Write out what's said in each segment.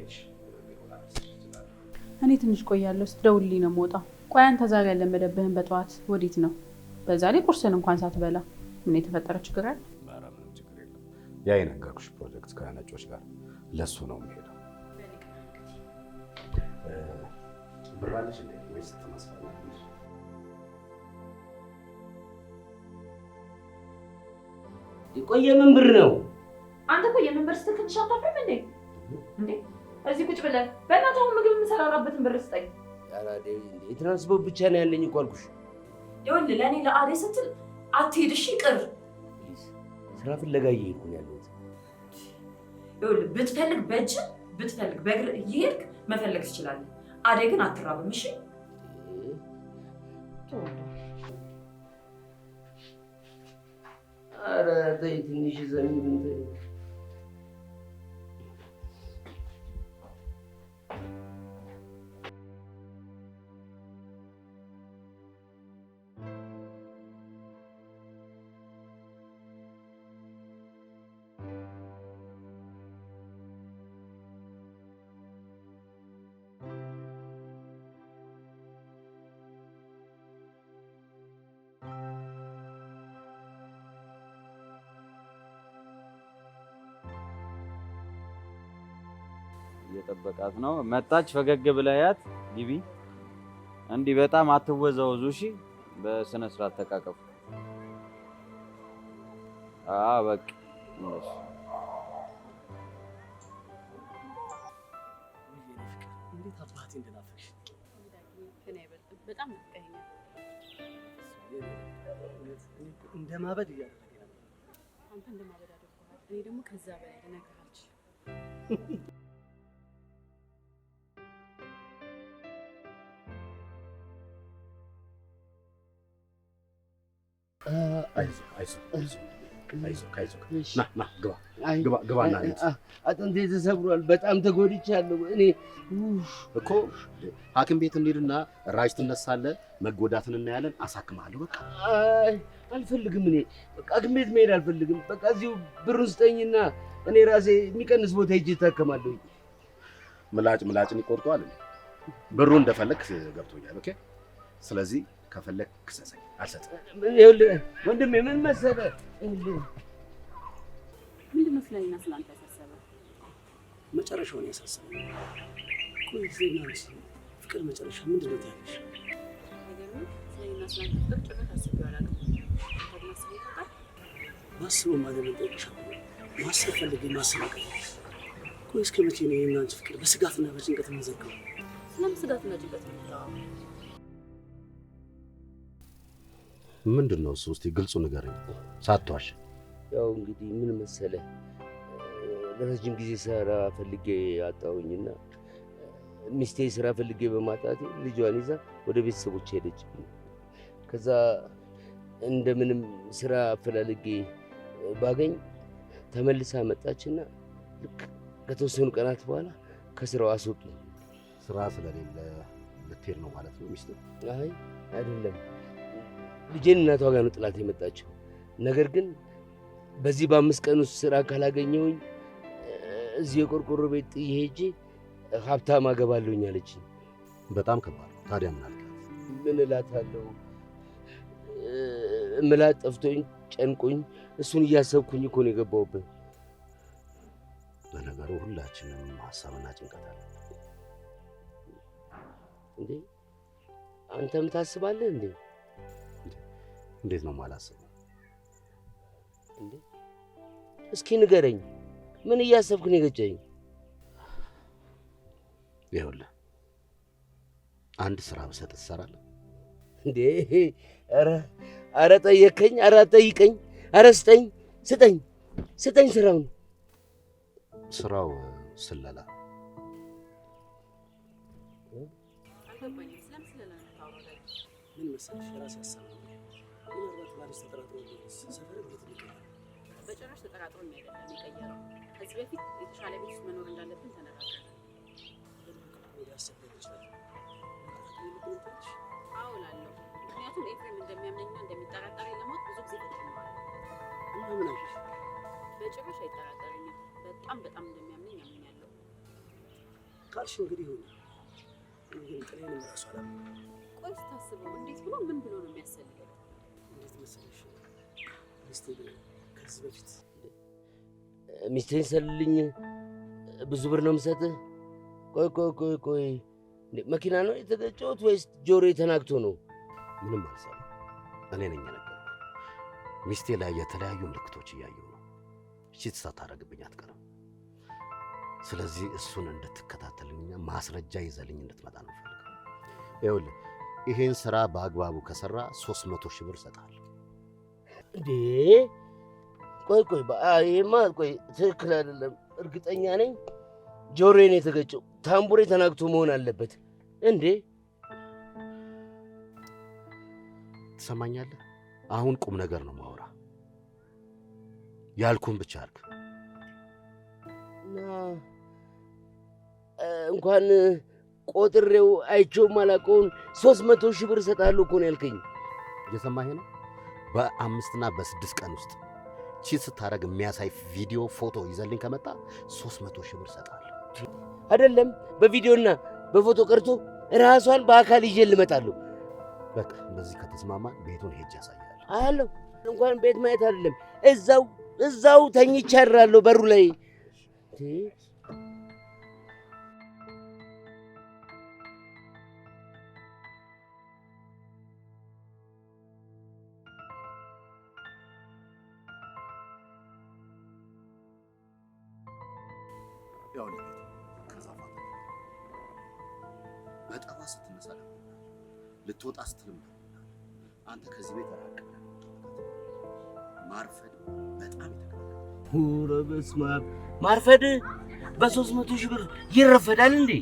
ከሄድሽ እኔ ትንሽ ቆያለሁ። ስትደውልልኝ ነው የምወጣው። ቆይ አንተ ዛሬ ያለመደብህን በጠዋት ወዴት ነው? በዛ ላይ ቁርስን እንኳን ሳትበላ ምን የተፈጠረ ችግር አለ? ኧረ ምንም ችግር የለም። ያ የነገርኩሽ ፕሮጀክት ከነጮች ጋር ለሱ ነው የሚሄደው። ብር አለሽ እንዴ ወይስ ትመስላለሽ? የቆየ ምን ብር ነው? አንተ እኮ የመንበር ስትል ትንሽ አታፍርም እንዴ? እንዴ እዚህ ቁጭ ብለህ በእናትህ አሁን ምግብ የምሰራራበትን ብር ስጠኝ። ኧረ ዴቪ እንዴ የትራንስፖርት ብቻ ነው ያለኝ እኮ አልኩሽ። ይኸውልህ ለእኔ ለአደይ ስትል አትሄድ እሺ? ቅር ስራ ፍለጋ እየሄድኩ ነው ያለሁት። ይኸውልህ ብትፈልግ በእጅ ብትፈልግ በእግር እየሄድክ መፈለግ ትችላለህ። አደይ ግን አትራብም እሺ? ኧረ ተይ ትንሽ ዘሚን ተይ። እየጠበቃት ነው። መጣች። ፈገግ ብለያት ግቢ። እንዲህ በጣም አትወዛወዙ እሺ። በስነ ስርዓት ተቃቀፉ። በቃ እንዴት አባቴ እንደናፈቅሽ በጣም ናፍቀኸኛል። እንደማበድ እያደረገኝ ነበር። አንተ እንደማበድ አድርጎሃል። እኔ ደግሞ ከዛ በላይ ልነግርህ አልችልም። አጥንቴ ተሰብሯል። በጣም ተጎድቻለሁ። እኔ እኮ ሐኪም ቤት እንሂድና ራጅ ትነሳለህ፣ መጎዳትን እናያለን፣ አሳክምሃለሁ። በቃ አይ አልፈልግም። እኔ በቃ ሐኪም ቤት መሄድ አልፈልግም። በቃ እዚሁ ብሩን ስጠኝና እኔ ራሴ የሚቀንስ ቦታ ሄጄ እታከማለሁ። ምላጭን ይቆርጠዋል። ብሩ እንደፈለክ ገብቶኛል። ኦኬ። ስለዚህ ከፈለክ ክሰሰኝ፣ አልሰጥም። ይኸውልህ ወንድሜ ምን መሰለህ፣ ምንድነው ስለኔና ስለአንተ ያሳሰበህ? መጨረሻውን ያሳሰበኝ ቆይ ዜናስ ፍቅር መጨረሻ ምንድን ነው ትያለሽ? ስለኔና ስለአንተ ፍቅር ጭራሽ አስቤው አላውቅም። ማስበው ማለት ምን ጠይቅሻለሁ? ማሰብ ፈልጌ ማሰብ አቀለሽ። ቆይ እስከ መቼ ነው የእኔና አንቺ ፍቅር በስጋትና በጭንቀት የምንዘጋው? ስለምን ስጋትና ጭንቀት ነው? ምንድን ነው እሱ? እስኪ ግልጹ ንገረኝ ሳትዋሽ። ያው እንግዲህ ምን መሰለህ ለረጅም ጊዜ ስራ ፈልጌ አጣሁኝና ሚስቴ ስራ ፈልጌ በማጣቴ ልጇን ይዛ ወደ ቤተሰቦች ሄደችብኝ። ከዛ እንደምንም ስራ አፈላልጌ ባገኝ ተመልሳ መጣችና ልክ ከተወሰኑ ቀናት በኋላ ከስራው አስወጡኝ። ስራ ስለሌለ ልትሄድ ነው ማለት ነው ሚስት? አይ አይደለም፣ ልጄን እናቷ ጋር ነው ጥላት የመጣችው። ነገር ግን በዚህ በ5 ቀን ውስጥ ስራ ካላገኘሁኝ እዚህ የቆርቆሮ ቤት ጥዬ ሄጄ ሀብታም አገባለሁኝ አለችኝ። በጣም ከባድ። ታዲያ ምን አልካት? ምን እላታለሁ? እምላት ጠፍቶኝ ጨንቆኝ እሱን እያሰብኩኝ እኮ ነው የገባሁበት። ለነገሩ ሁላችንም ሀሳብና ጭንቀት አለ። እንዴ አንተም ታስባለህ እንዴ? እንዴት ነው የማላስበው? እንዴ እስኪ ንገረኝ፣ ምን እያሰብክ ነው የገጨኝ? ይኸውልህ አንድ ስራ ብሰጥ ትሰራለህ እንዴ? ኧረ ጠየከኝ፣ ኧረ አትጠይቀኝ፣ ኧረ ስጠኝ ስራውን። ስራው ስለላ። ምን መሰለሽ የራሴ ሀሳብ ነው። ምናልባት ባልሽ ተጠራጥሮ ሰፈር ቤት ሊቀየር በጭራሽ ተጠራጥሮ አይደለም የቀየረው። ከዚህ በፊት የተሻለ ቤት ውስጥ መኖር እንዳለብን ተነጋግረናል። ያሰብኩት ይችላል። አዎ እላለሁ። ምክንያቱም ኤፍሬም እንደሚያምነኝና እንደሚጠራጠረኝ ለማወቅ ብዙ ጊዜ ተጠቅመዋል። እና ምን አልሽ? በጭራሽ አይጠራጠረኝም። በጣም እንደሚያምነኝ አምኛለሁ። ካልሽ እንግዲህ ይሁን። ግን ጥሬንም እራሱ አላምንም። ቆይ ስታስበው እንዴት ብሎ ምን ብሎ ነው የሚያሰልገው? እንዴት መሰለሽ ሚስቴ ከዚህ በፊት ሚስቴን ሰልልኝ ብዙ ብር ነው የምሰጥህ። ቆይ መኪና ነው የተገጨሁት ወይስ ጆሮዬ ተናግቶ ነው? ምንም አልሰማም። እኔ ነኝ የነገርኩህ። ሚስቴ ላይ የተለያዩ ምልክቶች እያየሁ ነው። እቺት ሳታደርግብኝ አትቀርም። ስለዚህ እሱን እንድትከታተልኝና ማስረጃ ይዘልኝ እንድትመጣ ነው ፈልገው። ይኸውልህ ይሄን ስራ በአግባቡ ከሰራ 300 ሺህ ብር እሰጥሃለሁ። እንዴ ይሄማ ትክክል አይደለም። እርግጠኛ ነኝ ጆሮዬን የተገጨው ታምቡሬ ተናግቶ መሆን አለበት። እንዴ ትሰማኛለህ? አሁን ቁም ነገር ነው ማውራ። ያልኩን ብቻ አድርግ። እንኳን ቆጥሬው አይቼው ማላውቀውን 300 ሺህ ብር እሰጥሃለሁ እኮ ነው ያልከኝ። እየሰማህ ነው? በ5 እና በ6 ቀን ውስጥ ቺት ስታደርግ የሚያሳይ ቪዲዮ ፎቶ ይዘልኝ ከመጣ 300 ሺህ ብር እሰጥሃለሁ። አይደለም በቪዲዮና በፎቶ ቀርቶ ራሷን በአካል ይዤ ልመጣለሁ። በቃ እንደዚህ ከተስማማ ቤቱን ሄጄ ያሳያለሁ። አያለሁ። እንኳን ቤት ማየት አይደለም እዛው ተኝቼ አድራለሁ በሩ ላይ። ያው ለቤቱ ከዛፋ በጠዋ ስትነሳ ልትወጣ ስትልም አንተ ከዚህ ቤት ራቅ። ማርፈድ በጣም ይተከራከራል። ኧረ በስመ አብ! ማርፈድ በ300 ሺህ ብር ይረፈዳል እንዴ?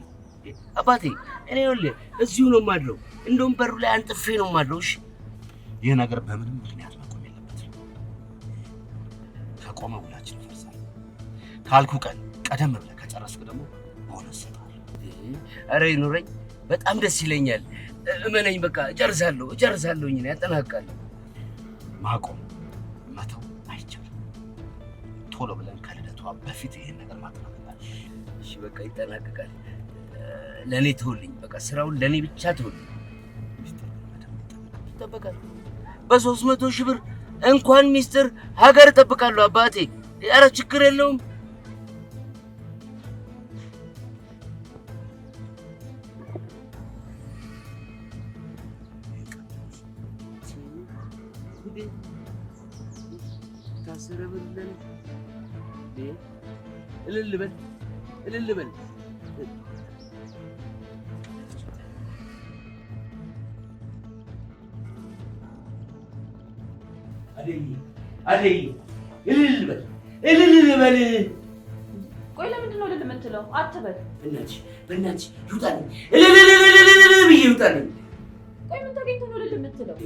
አባቴ እኔ ይኸውልህ እዚሁ ነው የማድረው። እንደውም በሩ ላይ አንጥፌ ነው የማድረው። እሺ ይህ ነገር በምንም ምክንያት መቆም የለበትም። ከቆመ ውላችን ይፈርሳል። ካልኩ ቀን ቀደም ብለህ ከጨረስክ ደግሞ ቦነስ እሰጥሃለሁ። ኧረ ይኑረኝ፣ በጣም ደስ ይለኛል። እመነኝ፣ በቃ እጨርሳለሁኝ፣ ያጠናቅቃለሁ። ማቆም መተው አይቻልም። ቶሎ ብለን ከልደቷ በፊት ይሄን ነገር ማጠናቀቃል። እሺ በቃ ይጠናቀቃል። ለእኔ ተውልኝ፣ በቃ ስራውን ለእኔ ብቻ ተውልኝ። ይጠበቃል። በ300 ሺህ ብር እንኳን ሚስጥር ሀገር እጠብቃለሁ አባቴ። ኧረ ችግር የለውም። ታሰረ ብለን እልል በል። አደይ እልል በል። ቆይ ለምንድን ነው እልል የምትለው? አትበል። በእናትሽ ይውጣልኝ፣ እልል ብዬ ይውጣልኝ። ቆይ ምን ተገኝቶ ነው እልል የምትለው?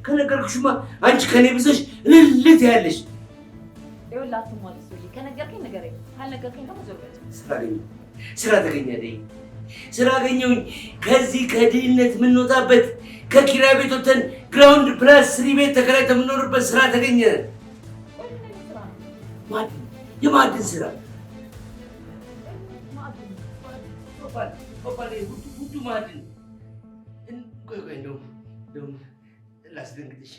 ከነገርኩሽማ አንቺ ከኔ ብሰሽ እልል ትያለሽ። ይኸውልህ አትሟልስ። ከነገርከኝ ንገረኝ፣ ካልነገርከኝ ደግሞ ዞር በል። ስራ ተገኘ አደይ፣ ስራ አገኘሁኝ። ከዚህ ከድህነት የምንወጣበት ከኪራይ ቤት ወጥተን ግራውንድ ፕላስ 3 ቤት ተከራይተን የምንኖርበት ስራ ተገኘ። የማዕድን ስራ ውዱ ማዕድን። ቆይ እንደውም ላስደንግጥሽ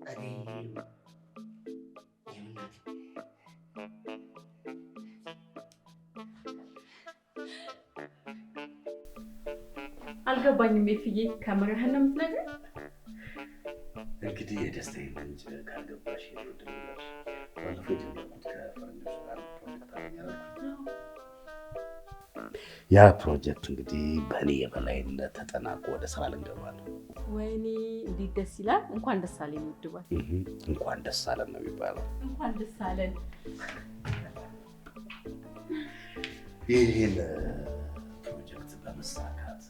አደይ። አልገባኝም። የፍዬ ከምርህን ነው የምትነግረኝ? እንግዲህ የደስታዬ ምንጭ ካልገባሽ ይወድልኛል። ባለፈው የጀመርኩት ከፈረንጆች ጋር ፕሮጀክት አገኛለሁ። ያ ፕሮጀክት እንግዲህ በእኔ የበላይነት ተጠናቆ ወደ ስራ ልንገባ ነው። ወይኔ እንዴት ደስ ይላል! እንኳን ደስ አለን ይወድባል። እንኳን ደስ አለን ነው የሚባለው። እንኳን ደስ አለን። ይህን ፕሮጀክት በመሳካት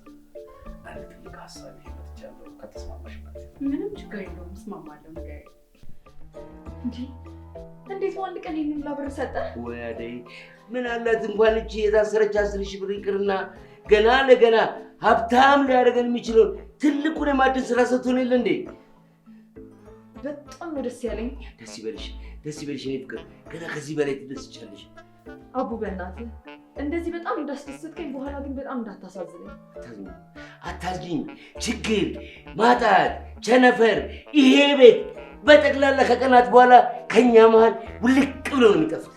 አንድ ትልቅ ሀሳብ ይዤ መጥቻለሁ። ከተስማማሽ ማለት ነው። ምንም ችግር የለውም፣ እስማማለሁ። ነገር እንዴት በአንድ ቀን ይህን ሁላ ብር ሰጠህ? ወይ አደይ ምን አላት እንኳን እቺ የታሰረች 10 ሺህ ብር ይቅርና ገና ለገና ሀብታም ሊያደርገን የሚችለውን ትልቁን የማዕድን ስራ ሰጥቶን የለ እንዴ? በጣም ነው ደስ ያለኝ። ደስ ይበልሽ እኔ ፍቅር፣ ገና ከዚህ በላይ ትደስቻለሽ። አቡ በእናትህ እኔ እንደዚህ በጣም እንዳስደሰትከኝ በኋላ ግን በጣም እንዳታሳዝነኝ። አታዝኝ። ችግር፣ ማጣት፣ ቸነፈር ይሄ ቤት በጠቅላላ ከቀናት በኋላ ከኛ መሀል ውልቅ ብለው ነው የሚጠፉት።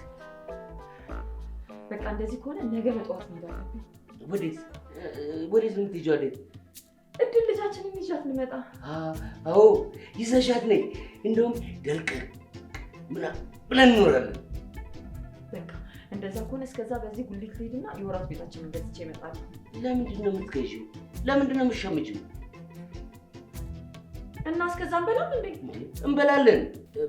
በቃ እንደዚህ ከሆነ ነገ በጠዋት እንሄዳለን። ወዴት ነው የምትሄጂው? ወዴት? እድል ልጃችንን ይዣት ልመጣ። አዎ ይዘሻት ነይ። እንደውም ደልቀን ብለን እንኖራለን። በቃ እንደዛ ከሆነ እስከዛ በዚህ ጉሊት ልሂድና የወራት ቤታችንን ገዝቼ እመጣለሁ። ለምንድን ነው የምትገዢው? ለምንድን ነው የምትሸምጂው? እና እስከዛ እንበላም እንዴ? እንበላለን።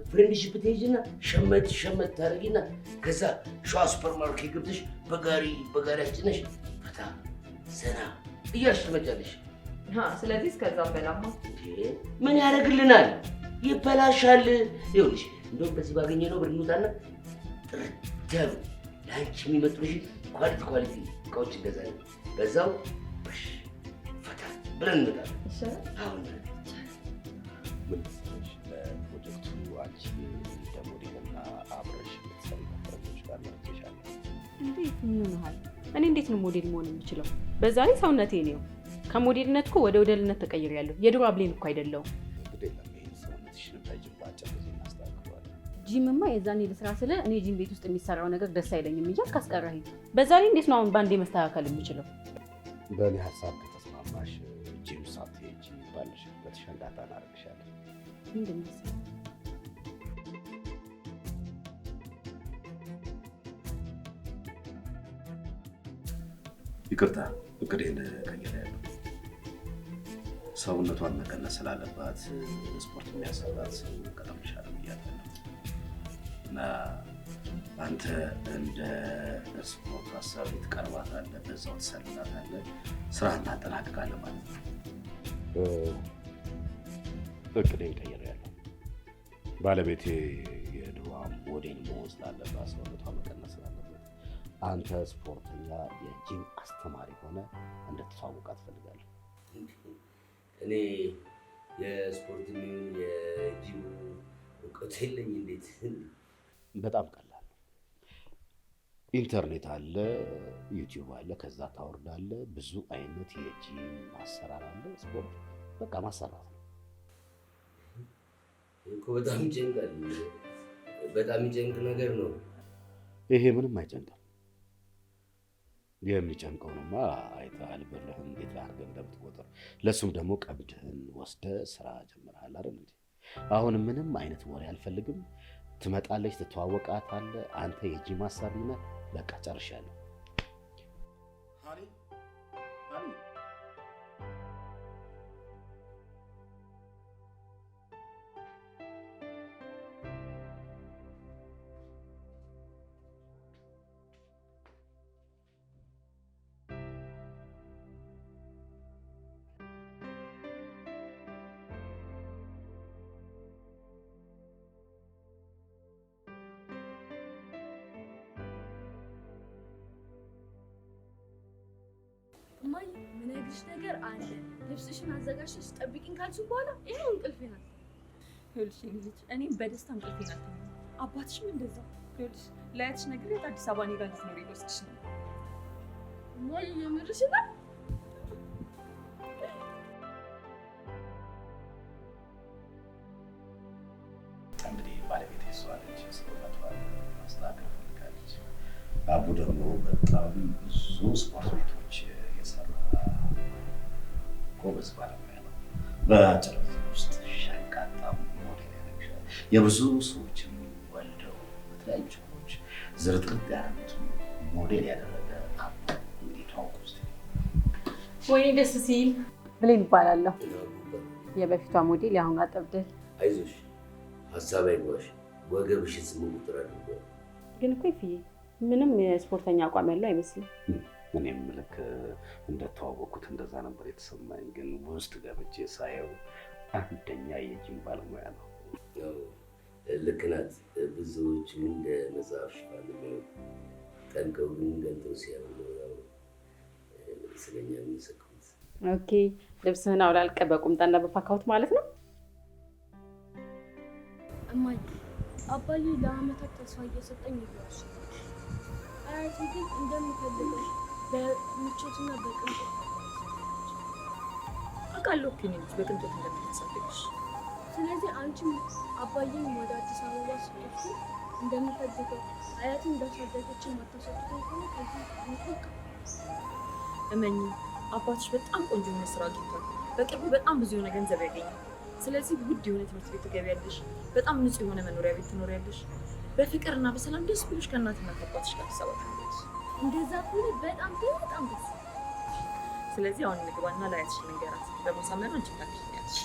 ፍሬንድሺፕ ትሄጂና ሸመት ታደርጊና ከዛ ሸዋ ሱፐር ማርኬት ገብተሽ በጋሪያችን ነሽ ፈታ ዘና እያልሽ ትመጫለሽ። ስለዚህ እስከዛ እንበላማ። ምን ያደርግልናል? ይበላሻል። ይኸውልሽ እንደውም በዚህ ባገኘነው ብር እንውጣና ጥርት ያሉ ለአንቺ የሚመጡልሽ ኳሊቲ እቃዎች እንገዛለን። በዛው ፈታ ብለን እንመጣለን። አሁን ምን መሰለሽ፣ ለፕሮጀክቱ አንቺ እንደ ሞዴልና አብረሽ የምትሰሪ ከፈረንጆች ጋር መርጬሻለሁ። እንዴት ይሆናል? እኔ እንዴት ነው ሞዴል መሆን የምችለው? በዛ ላይ ሰውነቴ ነው። ከሞዴልነት እኮ ወደ ወደልነት ተቀይሬያለሁ። የድሮ አብሌን እኮ አይደለሁም። እንግዲህ ለምን ሰውነትሽን እንዳይጅም ባጭር ጊዜ እናስተካክለዋለን። ጂምማ የዛኔ ልስራ ስለ እኔ ጂም ቤት ውስጥ የሚሰራው ነገር ደስ አይለኝም እንጂ አስቀረኸኝ። በዛ ላይ እንዴት ነው አሁን ባንዴ መስተካከል የምችለው? በእኔ ሀሳብ ከተስማማሽ ጂም ሳትሄጂ ባለሽበት ሸንዳታ እናደርግሻለን። ምንድን ነው? ይቅርታ፣ እቅዴን ቀይሬያለሁ። ሰውነቷን መቀነስ ስላለባት ስፖርት የሚያሰራት ቀጠምሻለሁ ብያለሁ እና አንተ እንደ ስፖርት አሰሪ ትቀርባታለህ፣ በዛው ትሰልላታለህ፣ ስራ እናጠናቅቃለን ማለት ነው። እቅዴን ቀይሬያለሁ። ባለቤቴ የድሮ ሞዴል መሆን ስላለባት ሰውነቷ መቀነስ ስላለበት አንተ ስፖርተኛ የጂም አስተማሪ ሆነ እንድትተዋወቃት እፈልጋለሁ። እኔ የስፖርት የጂም እውቀት የለኝ። እንዴት? በጣም ቀላል ነው። ኢንተርኔት አለ፣ ዩቲዩብ አለ፣ ከዛ ታወርዳለህ። ብዙ አይነት የጂም አሰራር አለ። ስፖርት በቃ ማሰራት ነው እኮ። በጣም ይጨንቃል። በጣም ይጨንቅ ነገር ነው ይሄ። ምንም አይጨንቅም። የሚጨንቀውንማ አይተሃል። ብርህን እንዴት አድርገህ እንደምትቆጥር፣ ለእሱም ደግሞ ቀብድህን ወስደህ ስራ ጀምረሃል አይደል እንዴ? አሁን ምንም አይነት ወሬ አልፈልግም። ትመጣለች፣ ትተዋወቃታለህ። አንተ የጂም አሰሪ ነህ። በቃ ጨርሻለሁ። እማዬ የምነግርሽ ነገር አለ። ልብስሽን አዘጋጅተሽ ጠብቂኝ ካልሽኝ በኋላ ይሄው እንቅልፌ ናት። ይኸውልሽ ልጅ እኔም በደስታ እንቅልፌ ናት። አባትሽም እንደዛ። ይኸውልሽ ለአያትሽ ነግሬያት አዲስ አበባ እኔ ጋር ልትኖሪ ልወስድሽ ነው። እማዬ የምርሽ ነው? እንግዲህ ባለቤት እሷ ነች። ሰውነቷን ማስተካከል ፈልጋለች። አቡ ደግሞ በጣም ብዙ ስፖርት ቤቶች የሰራ ጎበዝ ባለሙያ ነው። በአጭር ጊዜ ውስጥ ሸንቃጣ ሞዴል ያደርግሻል። የብዙ ሰዎችን ወልደው በተለያዩ ችግሮች ዝርጥርጥ ያደረጉት ሞዴል ያደረገ አቡ እንግዲህ ተዋውቁ ውስጥ ወይኔ ደስ ሲል ብሌን ይባላለሁ። የበፊቷ ሞዴል የአሁን ጋር ጠብደል። አይዞሽ፣ ሀሳብ አይጓሽ። ወገብሽን 8 ቁጥር አድርጎ ግን እኮ ይፍዬ ምንም የስፖርተኛ አቋም ያለው አይመስልም። እኔም ልክ እንደተዋወቅኩት እንደዛ ነበር የተሰማኝ። ግን ውስጥ ገብቼ ሳየው አንደኛ የጂም ባለሙያ ነው። ልክ ናት። ብዙዎች እንደ መጽሐፍ ሽፋን የሚያዩ ጠንቀው ግን ገልጠው ሲያዩ ነው ስለኛ የሚሰክሩት። ኦኬ፣ ልብስህን አውላልቀህ በቁምጣና በፓካውት ማለት ነው። እማዬ አባዬ ለአመታት ተስፋ እየሰጠኝ ይሏል። አያቴ ግን እንደምፈልገው በምቾትና በቅንጦት አውቃለሁ እኮ እኔ ልጅ በቅንጦት እንደምታሳድግሽ። ስለዚህ አንቺም አባዬም ወደ አዲስ አበባ ስትወስዱ እንደምፈልገው አያቴን እንዳሳደገችን ማታሳድገኝ ከሆነ ከዚህ ንቁቅ እመኝ፣ አባትሽ በጣም ቆንጆ የሆነ ስራ አግኝቷል። በቅርቡ በጣም ብዙ የሆነ ገንዘብ ያገኛል። ስለዚህ ውድ የሆነ ትምህርት ቤት ትገቢያለሽ። በጣም ንጹህ የሆነ መኖሪያ ቤት ትኖሪያለሽ። በፍቅርና በሰላም ደስ ብሎሽ ከእናትና ከአባትሽ ጋር ትሰባለሽ። እንደዛ ከሆነ በጣም ደስ። ስለዚህ አሁን እንግባና ላያትሽ ንገራት። በማሳመን አንቺ ታክኛለሽ።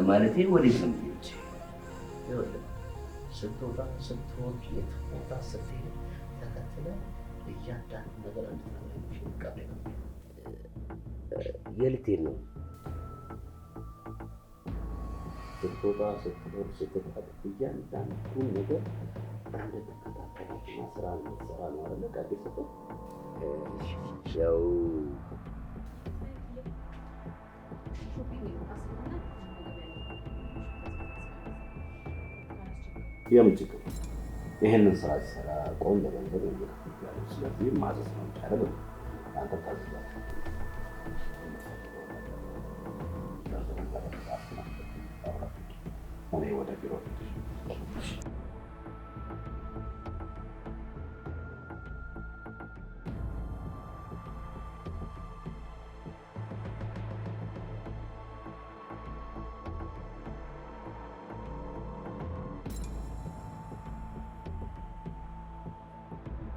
ማለቴ ወዴት ነው የምትሄጂው? ስትወጣ ስትወርድ የት ቦታ ስትሄድ ተከትለህ እያንዳንዱ ነገር እንድትነግረኝ ነው። የት ልትሄድ ነው? ስትወጣ ስትወርድ ስትወጣ እያንዳንዱ ነገር እንድትከታተልና ስራ እንድትሰራ ነው አይደለ? ቃል የሰጠሁት ያው የምን ችግር? ይህንን ስራ ሲሰራ ቆንጆ ገንዘብ የሚከፍል። ስለዚህ ማዘዝ ነው እንጂ አይደለም አንተ ታዝዛለህ። እኔ ወደ ቢሮ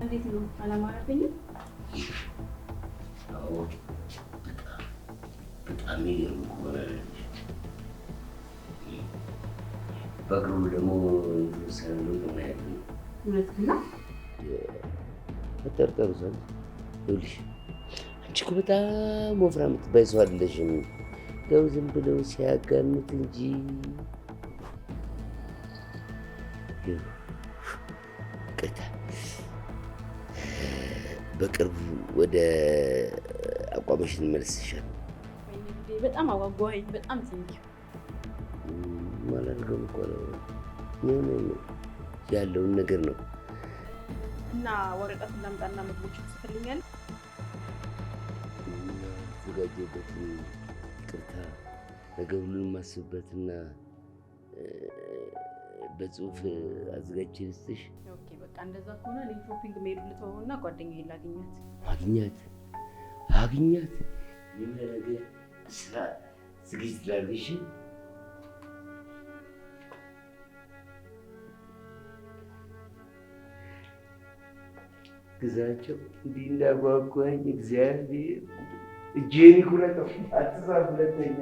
እንዴት ነው? አላማረብኝም? አዎ በጣም የሚገርም ሆነ። በቅርቡ ደግሞ ሰንዱ እናያለን። እውነት ነው? መጠርጠሩ ዘንድ ይኸውልሽ፣ አንቺ እኮ በጣም ወፍራም የምትባይ ሰው አይደለሽም። እንደው ዝም ብለው ሲያጋኑት እንጂ ቅታ በቅርቡ ወደ አቋምሽ እንመለስሻል። በጣም አጓጓኝ። በጣም ትንሽ ማላልገም እኮ ነው ያለውን ነገር ነው። እና ወረቀቱን ላምጣና ምግቦችን ትፈልኛለህ? ዘጋጀበት ይቅርታ፣ ነገር ሁሉን ማስብበትና በጽሁፍ አዘጋጅቼ ልስጥሽ። ኦኬ በቃ እንደዛ ከሆነ እኔ ሾፒንግ መሄድ ልተወውና ጓደኛዬን ላግኛት። አግኛት የምለገ ስራ ዝግጅት ላድርግሽ። ግዛቸው እንዲህ እንዳጓጓኝ እግዚአብሔር እጄን ይቁረጠው። አትጻፍ ሁለተኛ።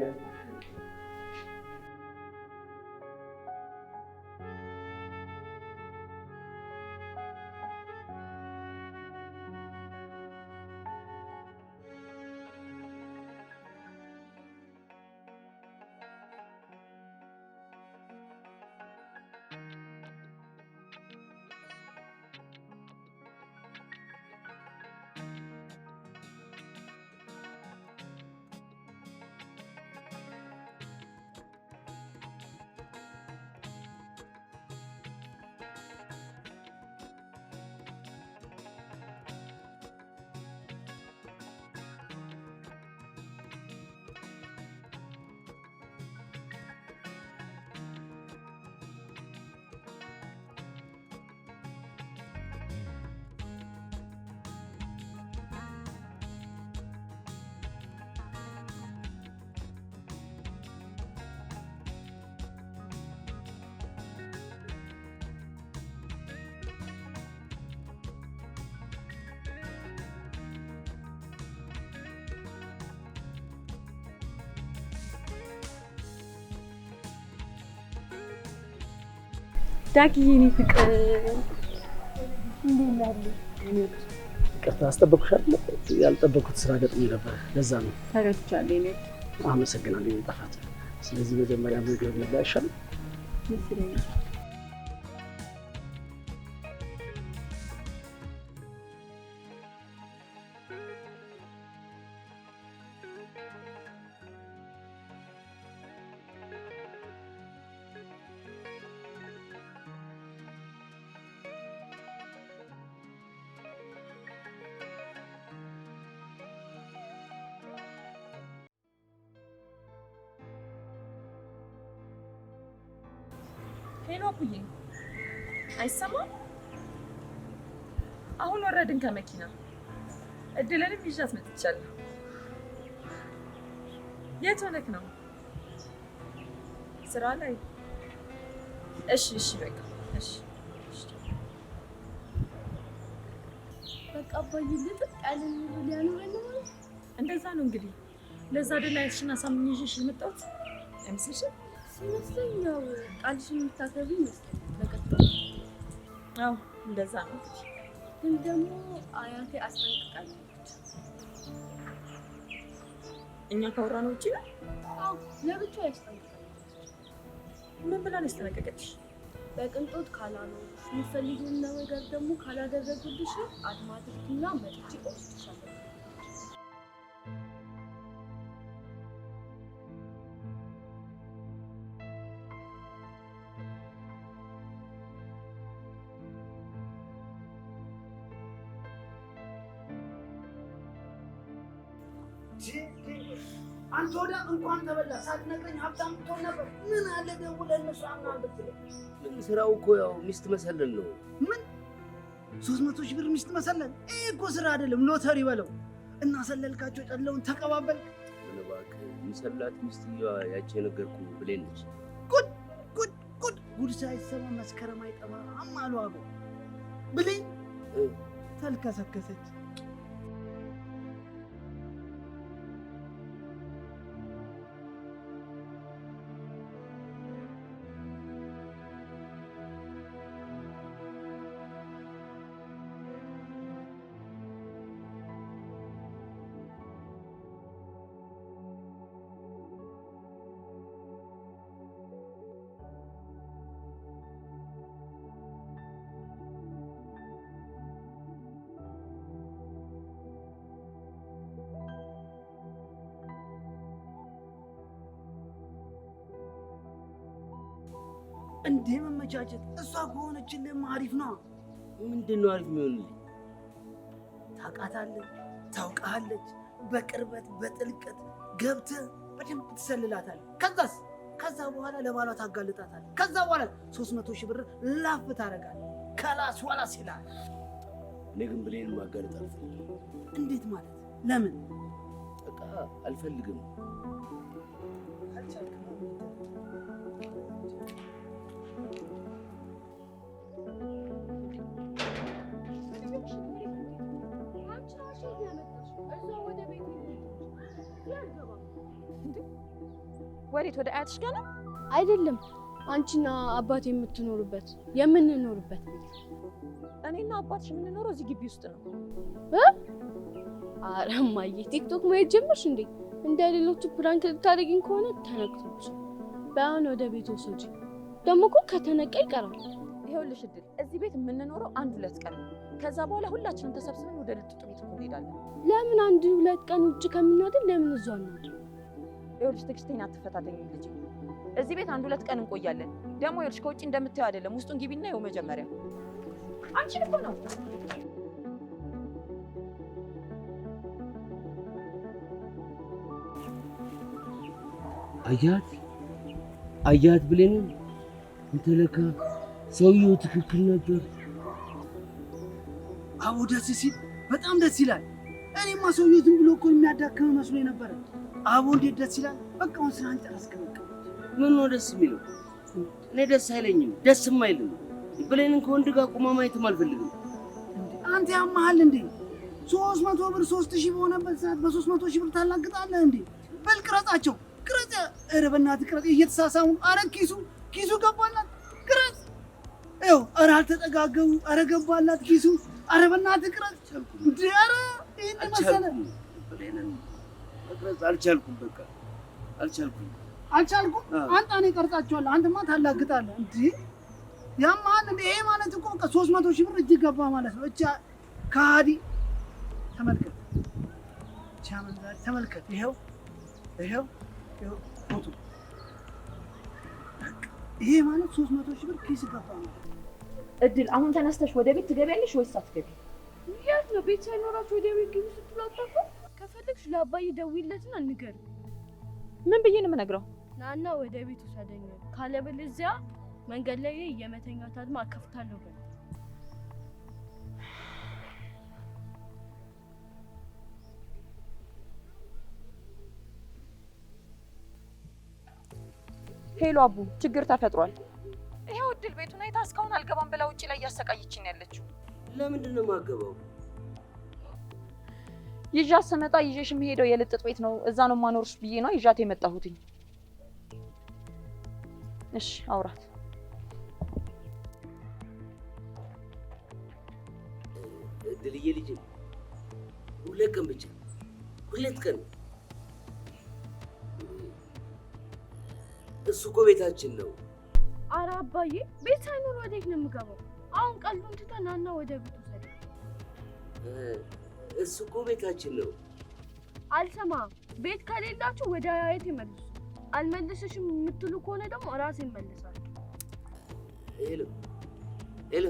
ዳጊ የኔ ፍቅር እንዴት ናሉ? ይቅርታ አስጠበቅኩሽ አይደል? ያልጠበቅኩት ስራ ገጥሞኝ ነበር፣ ለዛ ነው። ተረድቻለሁ። እኔ አመሰግናለሁ የኔ ጣፋጭ። ስለዚህ መጀመሪያ ምግብ ልብላ አይሻልም? ይመስለኛል። ሄሎ አቡዬ፣ አይሰማም? አሁን ወረድን ከመኪና። እድልንም ይዣት መጥቻለሁ። የት ሆነክ ነው? ስራ ላይ? እሺ በቃ እሺ። በቃ አባዬ ልጥጥ ያለ ኑሮ ሊያኖረን ነው ማለት እንደዛ ነው እንግዲህ። ለዛ አይደል ያልሽና ሳምኝሽ የመጣሁት አይመስልሽም? ሲመስለኝ ያው ቃልሽን የምታከብሪ ይመስለኛል። በቀጥታ አዎ እንደዛ ነው እንግዲህ። ግን ደግሞ አያቴ አስጠንቅቃለች። እኛ ካወራነው ውጪ ነው? አዎ ለብቻው ያስጠንቅቃለች። ምን ብላ ነው ያስጠነቀቀችሽ? በቅንጦት ካላኖርሽ የምትፈልጊውን ነገር ደግሞ ካላደረጉልሽ አድማትርትና መጥቼ እወስድሻለሁ። አንተ ወዲያ እንኳን ተበላ ሳትነግረኝ ሀብታም ብትሆን ነበር። ምን አለ ደውለህ እነሱ አምናን ብትለኝ። ምን ስራው እኮ ያው ሚስት መሰለል ነው። ምን 300 ሺህ ብር ሚስት መሰለል? ይሄ እኮ ስራ አይደለም፣ ሎተሪ በለው እና ሰለልካቸው። ጨለውን ተቀባበል። ምን እባክህ የሚሰላት ሚስትየዋ ያቺ የነገርኩህ ብሌን ነች። ጉድ ሳይሰማ መስከረም አይጠባም አሉ አበ ብሌን ተልከሰከሰች። እንዴ መመቻቸት። እሷ ከሆነችልህማ አሪፍ ነው። ምንድን ነው አሪፍ የሚሆንልኝ? ታውቃታለህ፣ ታውቃለች። በቅርበት በጥልቀት ገብተህ በደንብ ትሰልላታለህ። ከዛ በኋላ ለባሏ ታጋልጣታለህ። ከዛ በኋላ 300 ሺህ ብር ላፍ ታደርጋለህ። ከላስ ዋላስ ይላል። እኔ ግን ብሌን ማጋለጥ አልፈልግም። እንዴት ማለት? ለምን? በቃ አልፈልግም። ወዴት? ወደ አያትሽ ጋር ነው? አይደለም፣ አንቺና አባቴ የምንኖርበት ቤት። እኔና አባትሽ የምንኖረው እዚህ ግቢ ውስጥ ነው። ኧረ እማዬ ቲክቶክ ማየት ጀመርሽ እንዴ? እንደ ሌሎቹ ፕራንክ ልታደርጊኝ ከሆነ ተነክቶች። በአሁን ወደ ቤት ወሰጂ። ደግሞ እኮ ከተነቃ ይቀራል። ይኸውልሽ እድል፣ እዚህ ቤት የምንኖረው 1-2 ቀን ነው። ከዛ በኋላ ሁላችንም ተሰብስበን ወደ ልጥጡ ቤት እንሄዳለን። ለምን 1-2 ቀን ውጭ ከምናድር ለምን እዛው እናድር? ይኸውልሽ ትዕግስቴን አትፈታተኝ ልጅ። እዚህ ቤት 1-2 ቀን እንቆያለን። ደግሞ ይኸውልሽ ከውጭ እንደምታየው አይደለም። ውስጡን ግቢና ይኸው መጀመሪያ አንቺን እኮ ነው። አያት ብሌን እንተለካ ሰውየው ትክክል ነበር። አዎ ደስ ሲል በጣም ደስ ይላል። እኔማ ሰውየው ዝም ብሎ እኮ የሚያዳክም መስሎኝ ነበረ። አቦ እንዴት ደስ ይላል። በቃ አሁን ስራን ጨረስክ። በቃ ምን ነው ደስ የሚለው? እኔ ደስ አይለኝም፣ ደስም አይልም። ብሌንን ከወንድ ጋር ቁማ ማየትም አልፈልግም። አንተ ያማሃል እንዴ? 300 ብር 3000 በሆነበት ሰዓት በ300 ሺህ ብር ታላግጣለህ እንዴ? በል ቅረጻቸው፣ ቅረጽ። ኧረ በእናትህ ቅረጽ። እየተሳሳሙ አረ ኪሱ ገባላት። ቅረጽ። ይኸው ኧረ አልተጠጋገቡ። ኧረ ገባላት ኪሱ። ኧረ በእናትህ ቅረጽ እንዴ! ኧረ ይሄን መሰለ ብሌንን መቅረጽ አልቻልኩም። በቃ አልቻልኩም። አንተ እኔ ቀርጻቸዋለሁ። አንተማ ታላግጣለህ እንዴ? ያማል እንዴ? ይሄ ማለት እኮ 300 ሺህ ብር እጅ ገባ ማለት ነው። እቻ ካዲ ተመልከት፣ ቻመንዛሪ ተመልከት። ይሄው ፎቶ። ይሄ ማለት 300 ሺህ ብር ኪስ ገባ ማለት ነው። እድል አሁን ተነስተሽ ወደ ቤት ትገቢያለሽ ወይስ አትገቢ? የት ነው? ቤት ሳይኖራችሁ ወደ ቤት ግቢ ስትሉ አታውቁም? ከፈለግሽ ለአባዬ ደውይለትና ንገሪው። ምን ብዬ ነው የምነግረው? ናና ወደ ቤት ውሰደኝ፣ ካለበለዚያ መንገድ ላይ የመተኛት አድማ አከፍታለሁ በል። ሄሎ አቡ፣ ችግር ተፈጥሯል። ይሄው እድል ቤቱን አይታ እስካሁን አልገባም ብላ ውጪ ላይ እያሰቃየችኝ ያለችው። ለምንድን ነው የማገባው? ይዣት ስመጣ ይዤሽ የምሄደው የልጥጥ ቤት ነው፣ እዛ ነው ማኖርሽ ብዬ ነው ይዣት የመጣሁትኝ። እሺ አውራት። እድልዬ ልጅ 2 ቀን ብቻ 2 ቀን። እሱ እኮ ቤታችን ነው። ኧረ አባዬ ቤት ሳይኖር ወዴት ነው የምገባው? አሁን ቀልዱን ትተህ ናና ወደ ቤቱ ሰድ። እሱ እኮ ቤታችን ነው። አልሰማም። ቤት ከሌላችሁ ወደ አያቴ መልሱ። አልመልስሽም የምትሉ ከሆነ ደግሞ ራሴ እመልሳለሁ። ሄሎ ሄሎ፣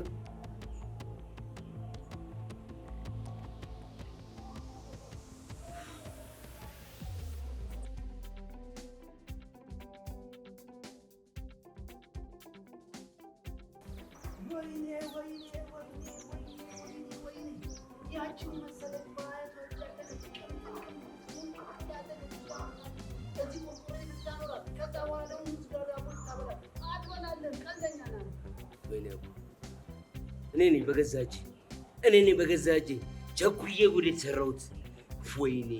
ያችን መሰለች እኔ ነኝ በገዛ እጄ ቸኩዬ ጉድ የተሰራሁት። ወይኔ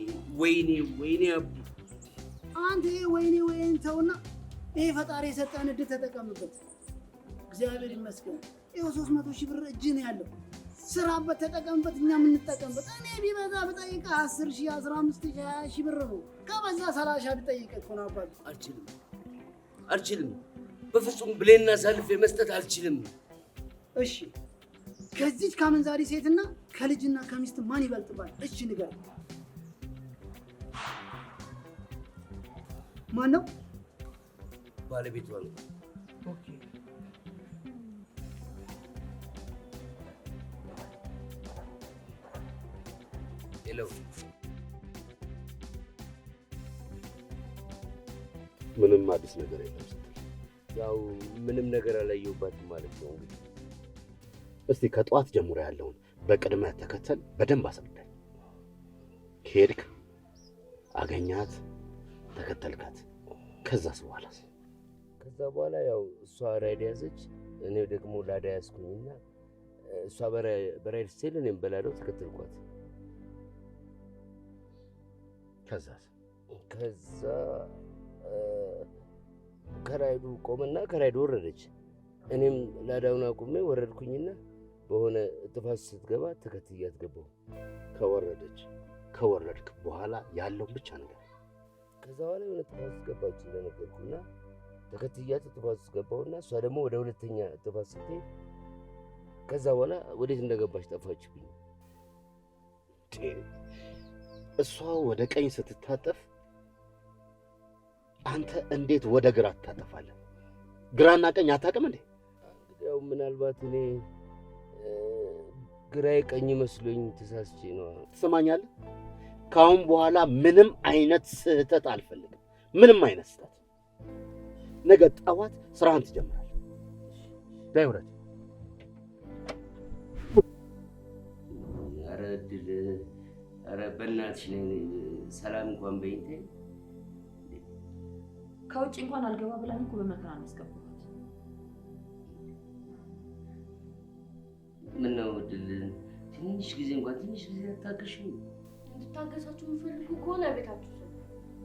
ወይኔ ወይኔ አቡ፣ አንተ ወይኔ ወይኔ ተውና፣ ይሄ ፈጣሪ የሰጠን እድል ተጠቀምበት። እግዚአብሔር ይመስገን። ይኸው 300 ሺህ ብር እጅ ነው ያለው። ስራበት፣ ተጠቀምበት፣ እኛ የምንጠቀምበት። እኔ ቢበዛ ብጠይቅ 10 ሺህ 15 ሺህ 20 ሺህ ብር ነው። ከበዛ 30 ብጠይቅ እኮ ነው አባቴ። አልችልም፣ በፍጹም ብሌን አሳልፌ መስጠት አልችልም። እሺ ከዚች ከአመንዛሪ ሴትና ከልጅና ከሚስት ማን ይበልጥባል? እሺ ንገር። ማን ነው? ባለቤቷ ነው። ኦኬ ሄሎ፣ ምንም አዲስ ነገር የለም ስትል ያው ምንም ነገር አላየሁባትም ማለት ነው እንግዲህ። እስቲ ከጠዋት ጀምሮ ያለውን በቅድመ ተከተል በደንብ አስረዳኝ። ሄድክ፣ አገኛት፣ ተከተልካት፣ ከዛስ በኋላስ? ከዛ በኋላ ያው እሷ ራይድ ያዘች፣ እኔ ደግሞ ላዳ ያዝኩኝና እሷ በራይድ ስትሄድ እኔም በላዳው ተከተልኳት። ከዛስ? ከዛ ከራይዱ ቆመና ከራይዱ ወረደች። እኔም ላዳውን አቁሜ ወረድኩኝና በሆነ ጥፋት ስትገባ ተከትያት ገባሁ። ከወረድክ በኋላ ያለውን ብቻ ነገር። ከዛ በኋላ የሆነ ጥፋት ገባች እንደነገርኩና ተከትያት ጥፋት ገባሁና እሷ ደግሞ ወደ ሁለተኛ ጥፋት ስትሄድ ከዛ በኋላ ወዴት እንደገባች ጠፋችብኝ። እሷ ወደ ቀኝ ስትታጠፍ አንተ እንዴት ወደ ግራ ትታጠፋለህ? ግራና ቀኝ አታውቅም እንዴ? ያው ምናልባት እኔ ግራዬ ቀኝ መስሎኝ ተሳስቼ ነው። ትሰማኛለህ? ከአሁን በኋላ ምንም አይነት ስህተት አልፈልግም። ምንም አይነት ስህተት። ነገ ጠዋት ስራህን ትጀምራለህ። ዳይ ውረድ። ኧረ እድል፣ ኧረ በእናትሽ ነኝ ሰላም እንኳን በይኝ። ተይኝ። ከውጭ እንኳን አልገባ ብለን እኮ በመከራ አስገባሁት። ምን ነው እድል፣ ትንሽ ጊዜ አታገሽኝ? እንድታገሳችሁ የምፈልጉ ከሆነ ቤታችሁ ሰው፣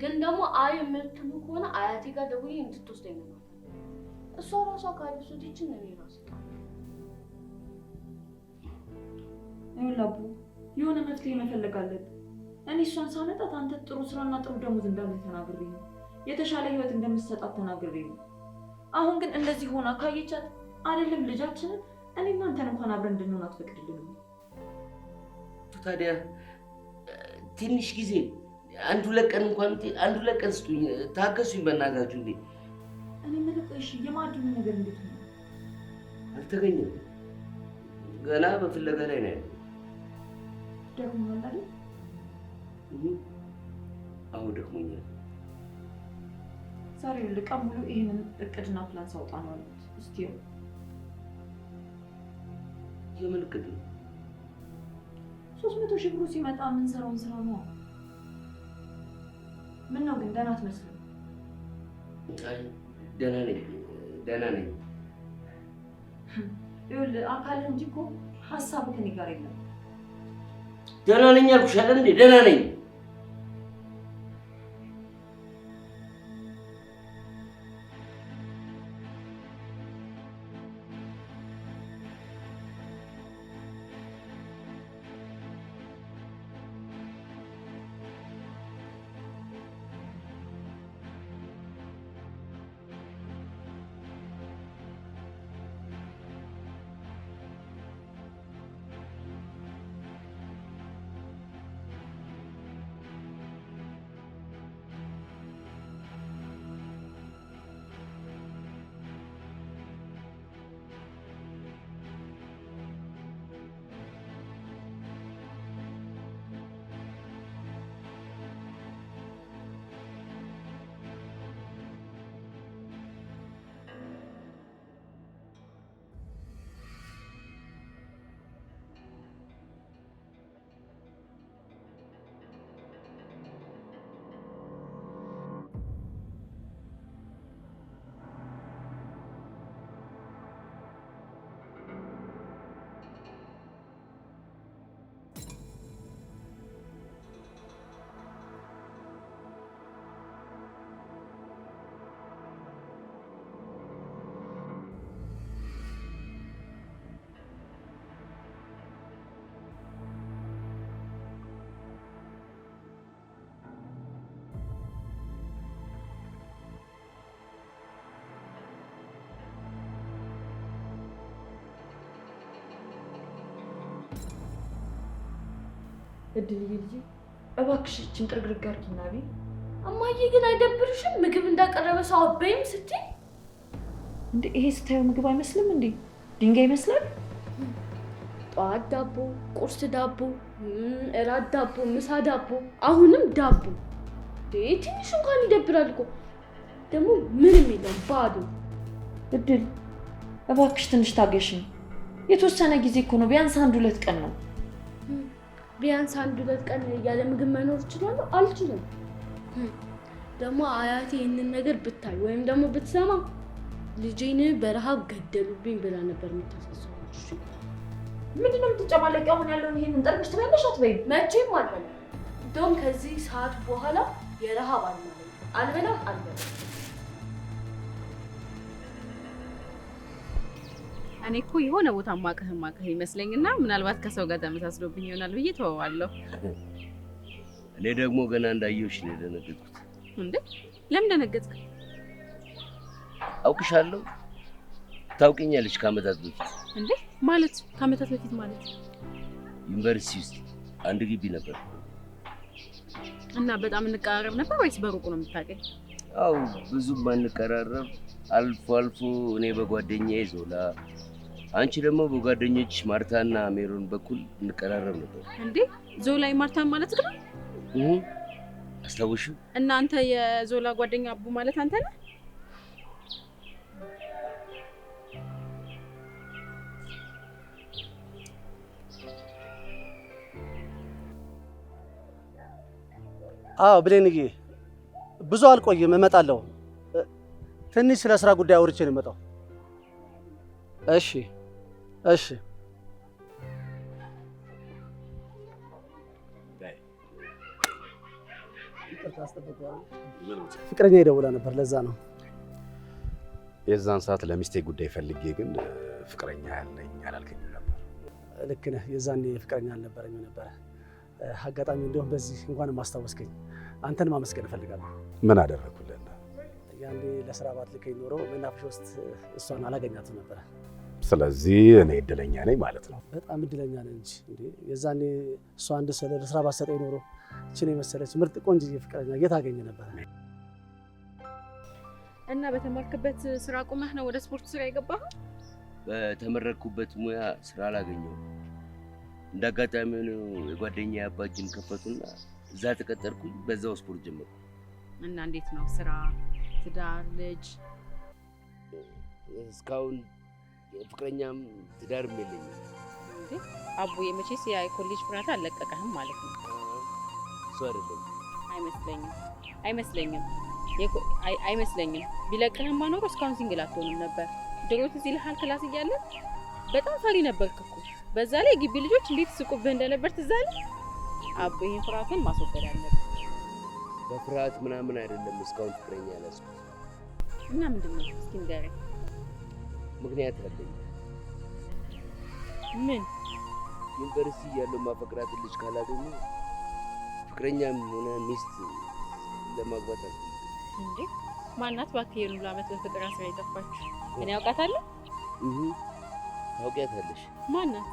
ግን ደግሞ አይ የምትሉ ከሆነ አያቴ ጋር ደውዬ እንድትወስደኝ ነው። እሷ ራሷ ካልወሰደችን ነው ራሱ ይኸውልህ የሆነ መፍትሄ መፈለግ አለብን። እኔ እሷን ሳመጣት አንተ ጥሩ ስራና ጥሩ ደሞዝ እንዳለኝ ተናግሬ ነው፣ የተሻለ ህይወት እንደምትሰጣት ተናግሬ ነው። አሁን ግን እንደዚህ ሆና ካየቻት አይደለም ልጃችንን እኔ እናንተን እንኳን አብረን እንድንሆን አትፈቅድልንም። ታዲያ ትንሽ ጊዜ አንድ ሁለት ቀን ስጡኝ፣ ታገሱኝ በእናታችሁ። እንዴ እኔ የምልህ እሺ የማዕድኑ ነገር እንዴት ነው? አልተገኘም፣ ገና በፍለጋ ላይ ነው ያለው። ደክሞሃል አይደል? አዎ ደክሞኛል። ዛሬ ልቀም ሙሉ ይሄንን እቅድና ፕላን ሳውጣ ነው አሉት። እስቲ የምን እቅድ ነው? 300 ሺህ ብሩ ሲመጣ የምንሰራውን ስራ ነው። ምን ነው ግን ደህና አትመስልም? አይ ደህና ነኝ። ይኸውልህ አካልህ እንጂ እኮ ሀሳብህ ከእኔ ጋር የለም። ደህና ነኝ አልኩሽ አይደል እንዴ? ደህና ነኝ። እድልዬ ልጄ እባክሽ እችን ጥርግርግ አድርጊና ቤ። እማዬ ግን አይደብርሽም? ምግብ እንዳቀረበ ሰው አበይም ስትይ እንዴ? ይሄ ስታየው ምግብ አይመስልም እንዴ? ድንጋይ ይመስላል። ጠዋት ዳቦ፣ ቁርስ ዳቦ፣ እራት ዳቦ፣ ምሳ ዳቦ፣ አሁንም ዳቦ። ትንሽ እንኳን ይደብራል እኮ። ደግሞ ምንም የለም ባዶ። እድል እባክሽ ትንሽ ታገሽኝ። የተወሰነ ጊዜ እኮ ነው፣ ቢያንስ 1-2 ቀን ነው። ቢያንስ 1-2 ቀን ያለ ምግብ መኖር እችላለሁ? አልችልም። ደግሞ አያቴ ይህንን ነገር ብታይ ወይም ደግሞ ብትሰማ ልጄን በረሃብ ገደሉብኝ ብላ ነበር የምታስመስለው። ምንድን ነው የምትጨማለቂው? አሁን ያለውን ይሄንን ጠርቅሽ ትበያለሽ አትበይም? መቼም አልበላም። እንደውም ከዚህ ሰዓት በኋላ የረሃብ አልበላም። እኔ እኮ የሆነ ቦታ ማቀህ ይመስለኝና ምናልባት ከሰው ጋር ተመሳስሎብኝ ይሆናል ብዬ ተወዋለሁ። እኔ ደግሞ ገና እንዳየሁሽ ነው የደነገጥኩት። እንዴ ለምን ደነገጥክ? አውቅሻለሁ። ታውቂኛለሽ ከዓመታት በፊት። እንዴ ማለት ከዓመታት በፊት ማለት? ዩኒቨርሲቲ ውስጥ አንድ ግቢ ነበር። እና በጣም እንቀራረብ ነበር ወይስ በሩቁ ነው የምታውቀኝ? አው ብዙም አንቀራረብ፣ አልፎ አልፎ እኔ በጓደኛዬ ዞላ፣ አንቺ ደግሞ በጓደኞች ማርታና ሜሮን በኩል እንቀራረብ ነበር። እንዴ ዞላ ማርታን ማለት ነው? አስታውሽ? እና አንተ የዞላ ጓደኛ አቡ ማለት አንተ ነህ? አዎ ብሌንዬ፣ ብዙ አልቆይም፣ እመጣለሁ። ትንሽ ስለ ስራ ጉዳይ አውርቼ ነው የምመጣው። እሺ እሺ። ፍቅረኛ ደውላ ነበር፣ ለዛ ነው። የዛን ሰዓት ለሚስቴ ጉዳይ ፈልጌ ግን ፍቅረኛ ያለኝ አላልከኝም ነበር። ልክ ነህ። የዛኔ ፍቅረኛ አልነበረኝም ነበረ። አጋጣሚ እንደውም በዚህ እንኳን ማስታወስከኝ። አንተን ማመስገን እፈልጋለሁ። ምን አደረኩልህ? ያኔ ለስራ ባትልከኝ ኖሮ መናፈሻ ውስጥ እሷን አላገኛትም ነበረ። ስለዚህ እኔ እድለኛ ነኝ ማለት ነው። በጣም እድለኛ ነኝ እንጂ እንዴ! የዛኔ እሷ አንድ ስለ ለስራ ባትሰጠኝ ኖሮ እችን የመሰለች ምርጥ ቆንጆዬ ፍቅረኛ የት አገኘ ነበረ? እና በተማርክበት ስራ ቁመህ ነው ወደ ስፖርት ስራ የገባኸው? በተመረኩበት ሙያ ስራ አላገኘሁም። እንዳጋጣሚ ነው የጓደኛዬ አባት ጂም ከፈቱና እዛ ተቀጠርኩኝ። በዛው ስፖርት ጀመርኩ። እና እንዴት ነው ስራ፣ ትዳር፣ ልጅ? እስካሁን ፍቅረኛም ትዳርም የለኝም። እንዴ አቡዬ፣ መቼስ ያ የኮሌጅ ፍርሃት አልለቀቀህም ማለት ነው? እሱ አይደለም። አይመስለኝም። ቢለቅህም ማኖሮ እስካሁን ሲንግል አትሆንም ነበር። ድሮ ትዝ ይልሃል ክላስ እያለን በጣም ፈሪ ነበርክ እኮ። በዛ ላይ ግቢ ልጆች እንዴት ስቁብህ እንደነበር ትዝ አለህ? አቡ ይሄን ፍርሃትን ማስወገድ አለብህ። በፍርሃት ምናምን አይደለም እስካሁን ፍቅረኛ ያላስኩት። እና ምንድነው? እስኪ ንገረኝ። ምክንያት አለኝ። ምን? ዩኒቨርሲቲ እያለሁ ማፈቅራት ልጅ ካላገኘ ፍቅረኛም ሆነ ሚስት ለማግባት አልፈልግም። እንዴ ማናት? እባክህ የሁሉ ዓመት በፍቅር አስራ የጠፋች እኔ አውቃታለሁ። ታውቂያታለሽ? ማናት?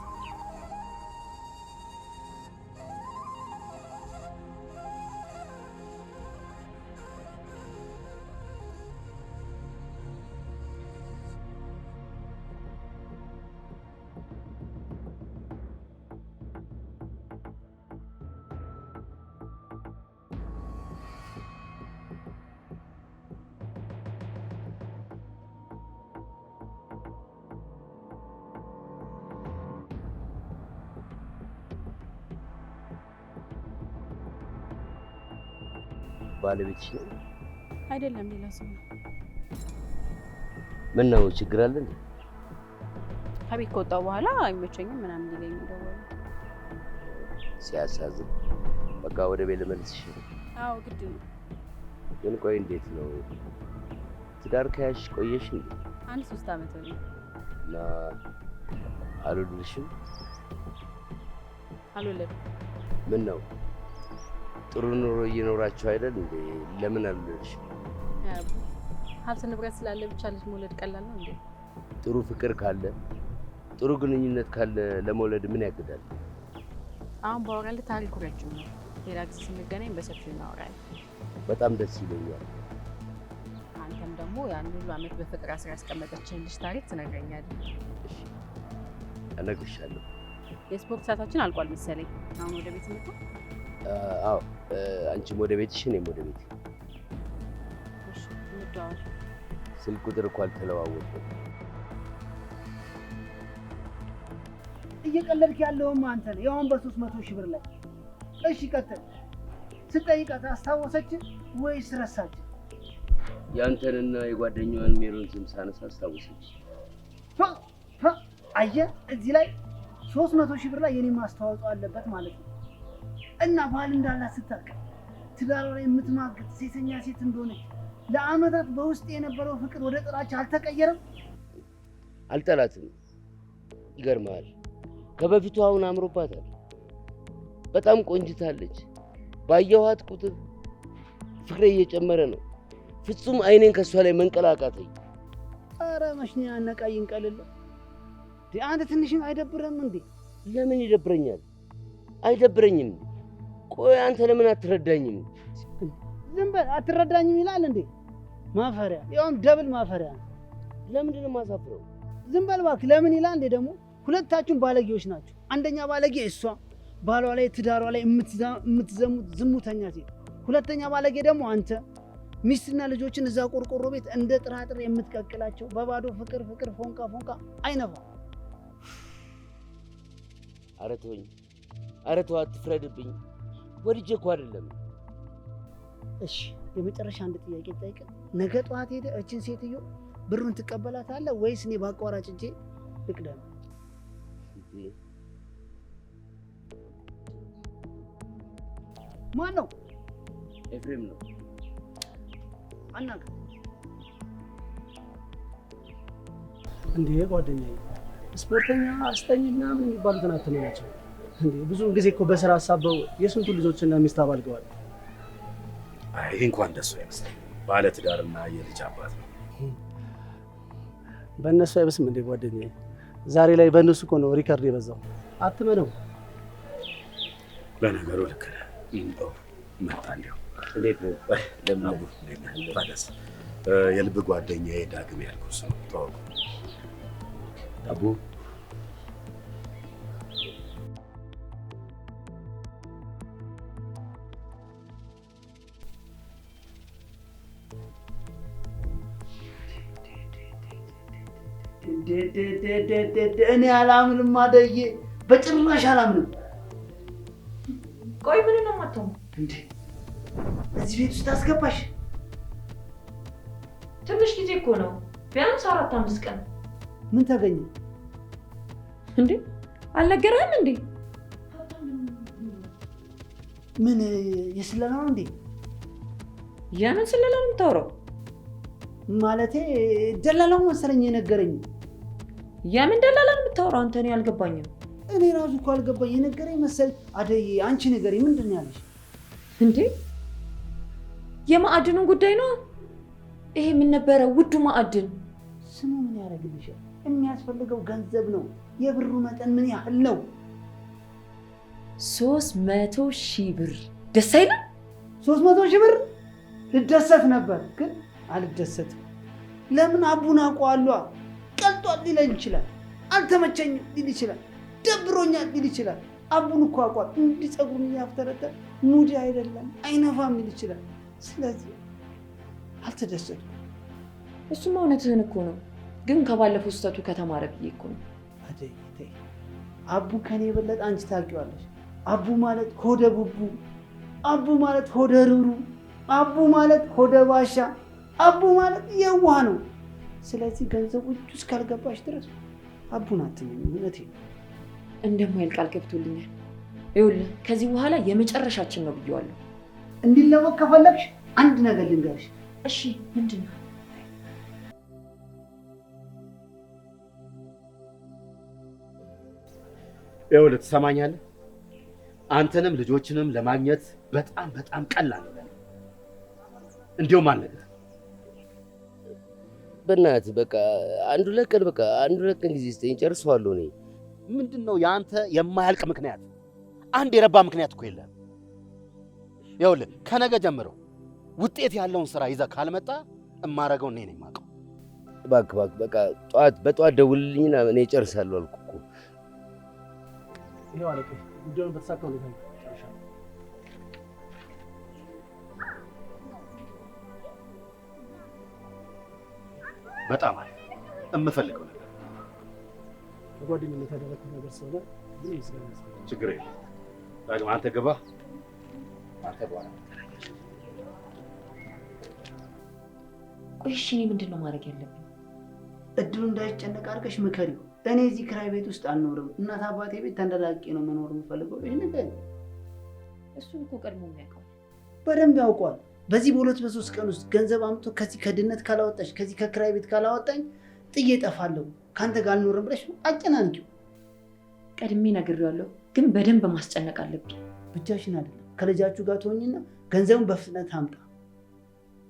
ባለቤትሽ ነው? አይደለም፣ ሌላ ሰው ነው። ምን ነው ችግር አለ እንዴ? ከቤት ከወጣሁ በኋላ አይመቸኝም ምናምን ሊለኝ ደወለ። ሲያሳዝን። በቃ ወደ ቤት ልመልስሽ። አዎ ግድ ነው። ግን ቆይ እንዴት ነው ትዳር ከያዝሽ ቆየሽ እንዴ? 3 ዓመት ነው። እና አልወለድሽም? አልወለድም። ምን ነው ጥሩ ኑሮ እየኖራችሁ አይደል እንዴ? ለምን አልወለድሽም? ሀብት ንብረት ስላለ ብቻ ልጅ መውለድ ቀላል ነው እንዴ? ጥሩ ፍቅር ካለ ጥሩ ግንኙነት ካለ ለመውለድ ምን ያግዳል? አሁን ባወራልህ ታሪኩ ረጅም ነው። ሌላ ጊዜ ስንገናኝ በሰፊው እናወራለን። በጣም ደስ ይለኛል። አንተም ደግሞ ያን ሁሉ ዓመት በፍቅር አስራ ያስቀመጠችህን ልጅ ታሪክ ትነግረኛለህ። እሺ እነግርሻለሁ። የስፖርት ሰዓታችን አልቋል መሰለኝ። አሁን ወደ ቤት እንውጣ። አዎ አንቺም ወደ ቤትሽ እኔም ወደ ቤት። እሺ እንደዋወል። ስልክ ቁጥር እኮ አልተለዋወጥንም። እየቀለድክ ያለውማ አንተ ነህ። ያውን በ300 ሺህ ብር ላይ። እሺ ቀጥል። ስጠይቃት አስታወሰች ወይስ ረሳች? ያንተንና የጓደኛዋን ሜሮን ስም ሳነሳ አስታወሰች። አየህ እዚህ ላይ 300 ሺህ ብር ላይ የኔ ማስተዋጽኦ አለበት ማለት ነው። እና ባል እንዳላት ስታውቅ ትዳሯ ላይ የምትማግጥ ሴተኛ ሴት እንደሆነች ለአመታት በውስጥ የነበረው ፍቅር ወደ ጥላቻ አልተቀየረም? አልጠላትም። ይገርምሃል፣ ከበፊቱ አሁን አምሮባታል። በጣም ቆንጅታለች። ባየኋት ቁጥር ፍቅሬ እየጨመረ ነው። ፍጹም አይኔን ከሷ ላይ መንቀላቃተኝ። ኧረ መሽኛ አነቃይ እንቀልል። አንተ ትንሽም አይደብርም እንዴ? ለምን ይደብረኛል? አይደብረኝም። ቆይ አንተ ለምን አትረዳኝም? ዝም በል። አትረዳኝም ይላል እንዴ? ማፈሪያ፣ ያውም ደብል ማፈሪያ። ለምንድን ነው የማሳፍረው? ዝም በል እባክህ። ለምን ይላል እንዴ? ደግሞ ሁለታችሁም ባለጌዎች ናችሁ። አንደኛ ባለጌ እሷ፣ ባሏ ላይ ትዳሯ ላይ የምትዘሙት ዝሙተኛ ሴት። ሁለተኛ ባለጌ ደግሞ አንተ፣ ሚስትና ልጆችን እዛ ቆርቆሮ ቤት እንደ ጥራጥሬ የምትቀቅላቸው በባዶ ፍቅር ፍቅር ፎንቃ ፎንቃ አይነፋ። ኧረ ተወኝ፣ ኧረ ተው፣ አትፍረድብኝ። ወድጄ እኮ አይደለም። እሺ የመጨረሻ አንድ ጥያቄ ልጠይቅህ። ነገ ጠዋት ሄደህ እችን ሴትዮ ብሩን ትቀበላታለህ ወይስ እኔ በአቋራጭ እጄ ልቅደም? ማን ነው? ኤፍሬም ነው። አናውቅም እንዴ ጓደኛዬ። ስፖርተኛ አስጠኝ ምናምን የሚባሉትን አትመናቸው እንዴ። ብዙውን ጊዜ እኮ በስራ ሀሳበው የስንቱ ልጆችና ሚስት አባልገዋል። አይ እንኳን እንደሱ አይመስለኝም። ባለ ትዳርና የልጅ አባት ነው። በእነሱ አይበስም እንዴ ጓደኛዬ። ዛሬ ላይ በእነሱ እኮ ነው ሪከርድ የበዛው። አትመነው። ለነገሩ ልክ ነህ። መጣ እንዲያው እንዴት ነው? ለምን ባለስ የልብ ጓደኛዬ ዳግም ያልኩህ ሰው ተዋወቁ። አቡ እኔ አላምንም አደዬ፣ በጭራሽ አላምንም። ቆይ ምን ነው የማታው እንዴ? እዚህ ቤት ውስጥ አስገባሽ? ትንሽ ጊዜ እኮ ነው፣ ቢያንስ 4-5 ቀን። ምን ተገኘ እንዴ? አልነገረህም እንዴ? ምን የስለላ ነው እንዴ? የምን ስለላ ነው የምታወራው? ማለቴ ደላላው መሰለኝ የነገረኝ። የምን ደላላ ነው የምታወራው አንተ? እኔ አልገባኝም። እኔ ራሱ እኮ አልገባኝ፣ የነገረኝ መሰለኝ። አደዬ አንቺ ንገሪ፣ ምንድን ነው ያለሽ? እንዴ የማዕድኑን ጉዳይ ነው። ይሄ ምን ነበረ? ውዱ ማዕድን ስሙ ምን ያደርግልሻል? የሚያስፈልገው ገንዘብ ነው። የብሩ መጠን ምን ያህል ነው? 300,000 ብር። ደስ አይልም? 300,000 ብር ልደሰት ነበር፣ ግን አልደሰትም። ለምን? አቡን አውቀዋለሁ። ቀልጧል ሊለኝ ይችላል፣ አልተመቸኝም ሊል ይችላል፣ ደብሮኛል ሊል ይችላል። አቡን እኮ አውቋል። እንዲህ ፀጉሩን እያፍተረተረ ሙዲ አይደለም አይነፋም ሊል ይችላል። ስለዚህ አልተደሰትኩም። እሱማ እውነትህን እኮ ነው፣ ግን ከባለፈው ስህተቱ ከተማረ ብዬ እኮ ነው። አደይ አቡ ከኔ የበለጠ አንቺ ታውቂዋለሽ። አቡ ማለት ሆደ ቡቡ፣ አቡ ማለት ሆደ ሩሩ፣ አቡ ማለት ሆደ ባሻ፣ አቡ ማለት የዋህ ነው። ስለዚህ ገንዘቡ እጁ እስካልገባሽ ድረስ አቡን አትመኝ። እውነቴን ነው። እንደማይል ቃል ገብቶልኛል። ይኸውልህ ከዚህ በኋላ የመጨረሻችን ነው ብዬዋለሁ። እንዲለወጥ ከፈለግሽ አንድ ነገር ልንገርሽ። እሺ ምንድን ነው? ይኸውልህ ትሰማኛለህ? አንተንም ልጆችንም ለማግኘት በጣም በጣም ቀላል ነው። እንዲሁም አልነግርህም። በእናትህ በቃ አንድ ሁለት ቀን ጊዜ ስጠኝ፣ ጨርሰዋለሁ። እኔ ምንድን ነው የአንተ የማያልቅ ምክንያት? አንድ የረባ ምክንያት እኮ የለም። ይኸውልህ ከነገ ጀምረው ውጤት ያለውን ስራ ይዘህ ካልመጣ እማረገው እኔ ነኝ የማውቀው። እባክህ በቃ በጠዋት ደውልልኝና እኔ ጨርሳለሁ አልኩህ እኮ። ይኸው አለቀ። ጉዳዩን በተሳካ ሁኔታ ጨርሻለሁ። በጣም አሪፍ። የምፈልገው ነገር በጓደኝነት ያደረግኩት ነገር ስለሆነ ግን ምስጋና ያስፈልጋል። ችግር የለም። ዳግም አንተ ግባ። አንተ በኋላ ቆይ እሺ እኔ ምንድን ነው ማድረግ ያለብኝ? እድሉ እንዳይጨነቅ አድርገሽ ምከሪው። እኔ እዚህ ክራይ ቤት ውስጥ አልኖርም። እናት አባቴ ቤት ተንደላቄ ነው መኖር የምፈልገው። ይህ ነገር እሱን እኮ ቀድሞ የሚያውቀው በደንብ ያውቀዋል። በዚህ በ2-3 ቀን ውስጥ ገንዘብ አምጥቶ ከዚህ ከድነት ካላወጣሽ፣ ከዚህ ከክራይ ቤት ካላወጣኝ ጥዬ እጠፋለሁ፣ ከአንተ ጋር አልኖርም ብለሽ አጨናንቂው። ቀድሜ ነግሬዋለሁ፣ ግን በደንብ ማስጨነቅ አለብኝ። ብቻሽን አይደለም ከልጃችሁ ጋር ትሆኝና ገንዘቡን በፍጥነት አምጣ።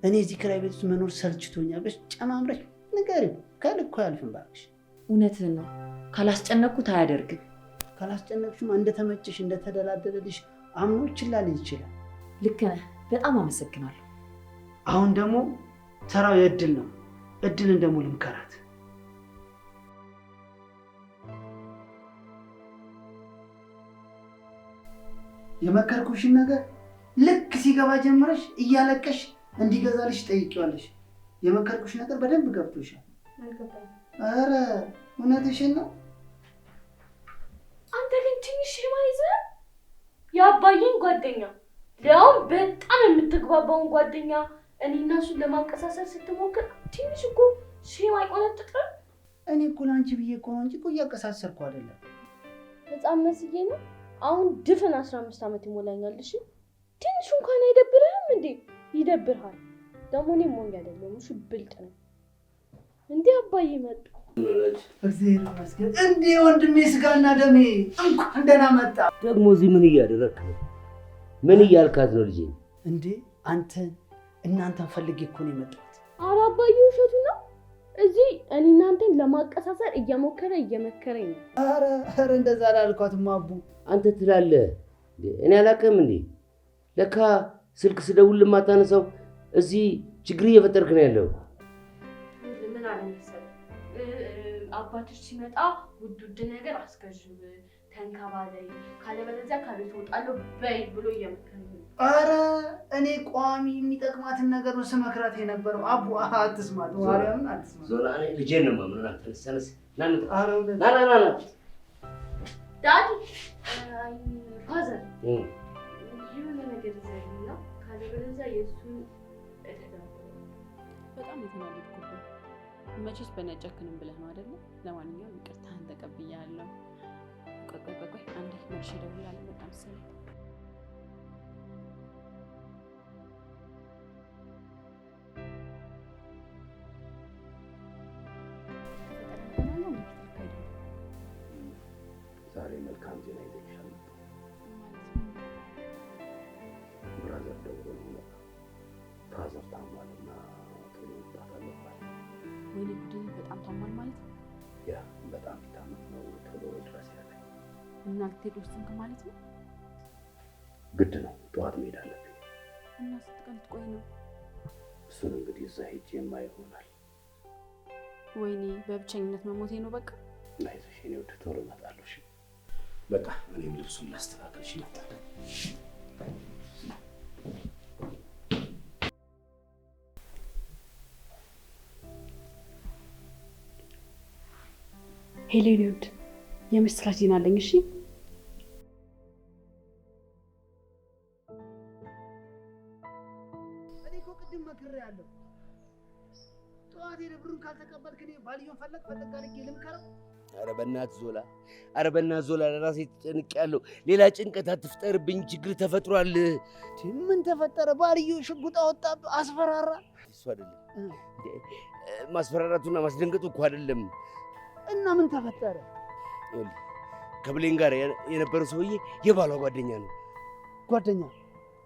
እኔ እዚህ ክራይ ቤት ውስጥ መኖር ሰልችቶኛል ብለሽ ጨማምረሽ ንገሪው። ከልኩ አያልፍም እባክሽ። እውነትህን ነው። ካላስጨነቅኩት አያደርግም። ካላስጨነቅሽማ እንደተመቸሽ እንደተደላደለልሽ አምኖ ችላ ሊል ይችላል። ልክ ነህ። በጣም አመሰግናለሁ። አሁን ደግሞ ተራው የእድል ነው። እድልን ደግሞ ልምከራት። የመከርኩሽን ነገር ልክ ሲገባ ጀምረሽ እያለቀሽ እንዲገዛልሽ ጠይቂዋለሽ። የመከርኩሽ ነገር በደንብ ገብቶሻል። ኧረ እውነትሽን ነው። አንተ ግን ትንሽ ይዘህ የአባዬን ጓደኛ ሊያውም በጣም የምትግባባውን ጓደኛ እኔና እሱን ለማንቀሳሰል ስትሞክር ትንሽ እኮ ሼም አይቆነጥጥም? እኔ እኮ ለአንቺ ብዬ እኮ ነው እንጂ እኮ እያቀሳሰርኩ አይደለም። ህፃን መስዬ ነው። አሁን ድፍን 15 ዓመት ይሞላኛል። እሺ ትንሽ እንኳን አይደብርህም እንዴ? ይደብርሃል። ደግሞ እኔ ሞኝ አይደለሁም። እሺ ብልጥ ነው እንዴ? አባዬ መጣ። እግዚአብሔር ይመስገን። እንዴ ወንድሜ ስጋና ደሜ እንኳን ደህና መጣ። ደግሞ እዚህ ምን እያደረግክ ነው? ምን እያልካት ነው ልጄ? እንዴ እናንተን ፈልጌ እኮ ነው የመጣሁት። ኧረ አባዬ ውሸቱ ነው። እዚህ እኔ እናንተን ለማቀሳሰር እየሞከረ እየመከረኝ ነው። ኧረ እንደዛ አላልኳትም አቡ። አንተ ትላለህ እኔ አላውቅም እንዴ? ለካ ስልክ ስደውል የማታነሳው እዚህ ችግር እየፈጠርክ ነው ያለው። ምን አለ መሰለህ አባትሽ ሲመጣ ውድ ነገር አስገዥው፣ ተንከባለይ፣ ካለበለዚያ ከቤት እወጣለሁ በይ ብሎ እየመከረኝ ነው። አረ እኔ ቋሚ የሚጠቅማትን ነገር ነው ስመክራት የነበረው። አቡ አትስማት፣ ማርያምን አትስማት። ዞላ እኔ ልጄን ነው የማምነው። ና ተነስ፣ ና ዳዲ ፋዘር የሆነ ነገር ዘይና ካለበለዚያ የእሱን በጣም የተናደድኩብህ። መቼስ በእኔ አጨክንም ብለህ ነው አይደለ? ለማንኛውም ይቅርታህን ተቀብያለሁ። ቆይ አንዴ መልሼ እደውላለሁ። በጣም መሰለኝ። ዛሬ መልካም ዜና ይዘሻል። ብራዘር ደውሎ ነው ፋዘር ታሟልና ቶሎ መምጣት አለባት። ወይኔ ጉዴ! በጣም ታሟል ማለት ነው? ያ በጣም ታመም ነው። ቶሎ ድረስ ያለ እና ልትሄድ ወሰንክ ማለት ነው? ግድ ነው። ጠዋት መሄድ አለብኝ። እና ስትቀን ትቆይ ነው? እሱን እንግዲህ እዛ ሄጄ የማይ ይሆናል። ወይኔ በብቸኝነት መሞቴ ነው። በቃ አይዞሽ የኔ ውድ፣ ቶሎ እመጣለሁ። እሺ በቃ እኔም ልብሱን ላስተካክል። እሺ እመጣለሁ። ሄሌን ይወድ የምስራች ዜና አለኝ። እሺ እኔ እኮ ቅድም መክሬያለሁ። ጠዋት ሄደህ ብሩን ካልተቀበልክ እኔ ባልየውን ፈለግ አድርጌ ልምከረው። ኧረ በእናትህ ዞላ፣ ኧረ በእናትህ ዞላ፣ ለራሴ ተጨንቄያለሁ። ሌላ ጭንቀት አትፍጠርብኝ። ችግር ተፈጥሯል። ምን ተፈጠረ? ባልየው ሽጉጥ አወጣብህ፣ አስፈራራ። እሱ አይደለም ማስፈራራቱና ማስደንገጡ እኮ አይደለም። እና ምን ተፈጠረ? ከብሌን ጋር የነበረው ሰውዬ የባሏ ጓደኛ ነው።